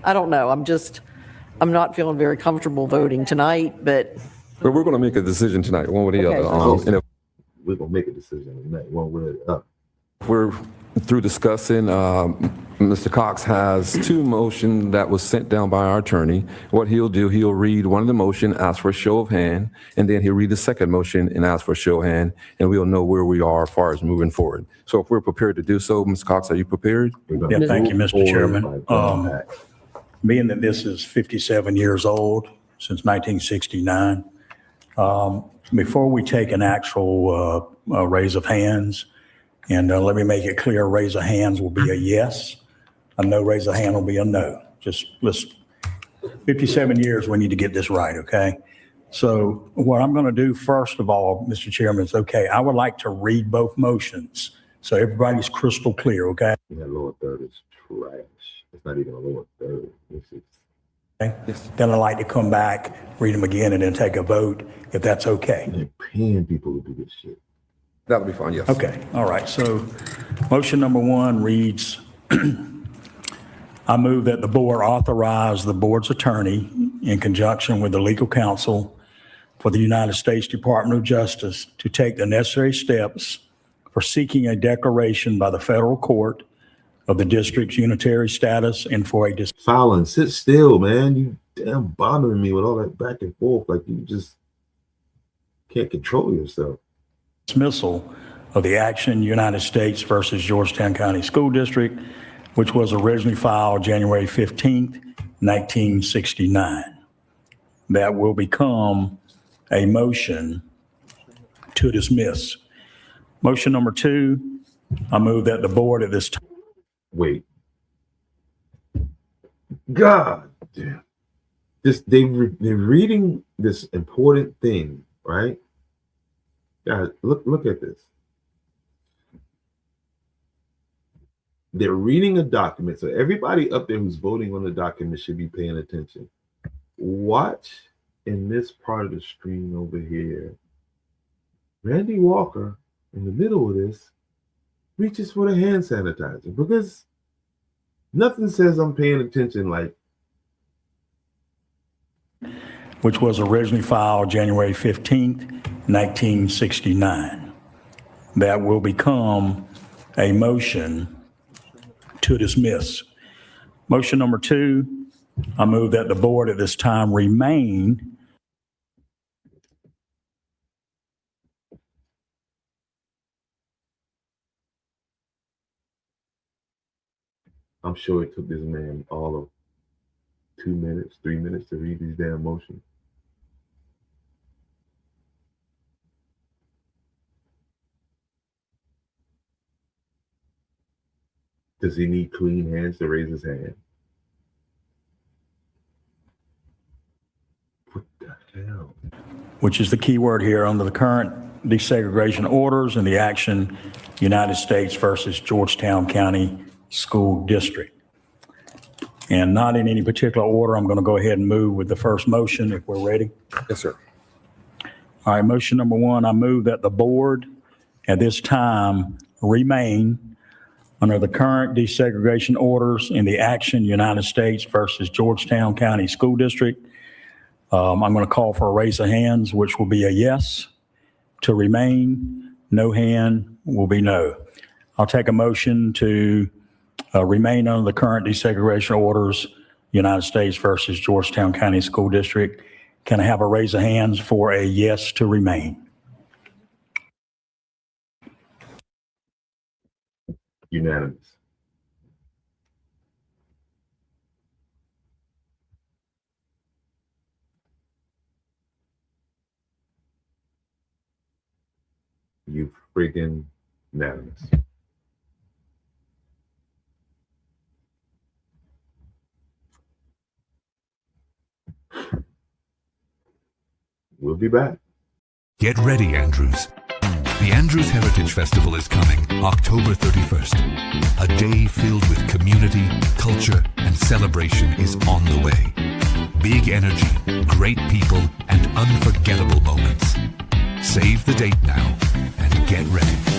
I'm not feeling very comfortable voting tonight, but
we're going to make a decision tonight, one way or the other.
We're going to make a decision tonight, one way or the other.
We're through discussing. Mr. Cox has two motions that was sent down by our attorney. What he'll do, he'll read one of the motion, ask for a show of hand, and then he'll read the second motion and ask for a show of hand, and we'll know where we are as far as moving forward. So if we're prepared to do so, Mr. Cox, are you prepared?
Yeah, thank you, Mr. Chairman. Being that this is 57 years old, since 1969, before we take an actual raise of hands, and let me make it clear, raise of hands will be a yes. A no raise of hand will be a no. Just let's, 57 years, we need to get this right, okay? So what I'm going to do, first of all, Mr. Chairman, is okay, I would like to read both motions so everybody's crystal clear, okay?
That lower third is trash. It's not even a lower third.
Okay. Then I'd like to come back, read them again, and then take a vote, if that's okay.
They're paying people to do this shit.
That'll be fine, yes.
Okay, all right. So motion number one reads, I move that the board authorize the board's attorney in conjunction with the legal counsel for the United States Department of Justice to take the necessary steps for seeking a declaration by the federal court of the district's unitary status and for a
Fallon, sit still, man. You damn bothering me with all that back and forth. Like you just can't control yourself.
Dismissal of the action United States versus Georgetown County School District, which was originally filed January 15th, 1969. That will become a motion to dismiss. Motion number two, I move that the board at this time.
Wait. God damn. They're reading this important thing, right? Guys, look at this. They're reading a document. So everybody up there who's voting on the document should be paying attention. Watch in this part of the screen over here. Randy Walker, in the middle of this, reaches for the hand sanitizer because nothing says I'm paying attention like.
Which was originally filed January 15th, 1969. That will become a motion to dismiss. Motion number 2, I move that the board at this time remain
I'm sure it took this man all of 2 minutes, 3 minutes to read these damn motions. Does he need clean hands to raise his hand? What the hell?
which is the key word here, under the current desegregation orders and the action United States versus Georgetown County School District. And not in any particular order, I'm going to go ahead and move with the first motion if we're ready.
Yes, sir.
All right, motion number 1, I move that the board at this time remain under the current desegregation orders in the action United States versus Georgetown County School District. I'm going to call for a raise of hands, which will be a yes to remain. No hand will be no. I'll take a motion to remain under the current desegregation orders, United States versus Georgetown County School District. Can I have a raise of hands for a yes to remain?
Unanimous. You freaking unanimous. We'll be back.
Get ready, Andrews. The Andrews Heritage Festival is coming October 31st. A day filled with community, culture, and celebration is on the way. Big energy, great people, and unforgettable moments. Save the date now and get ready.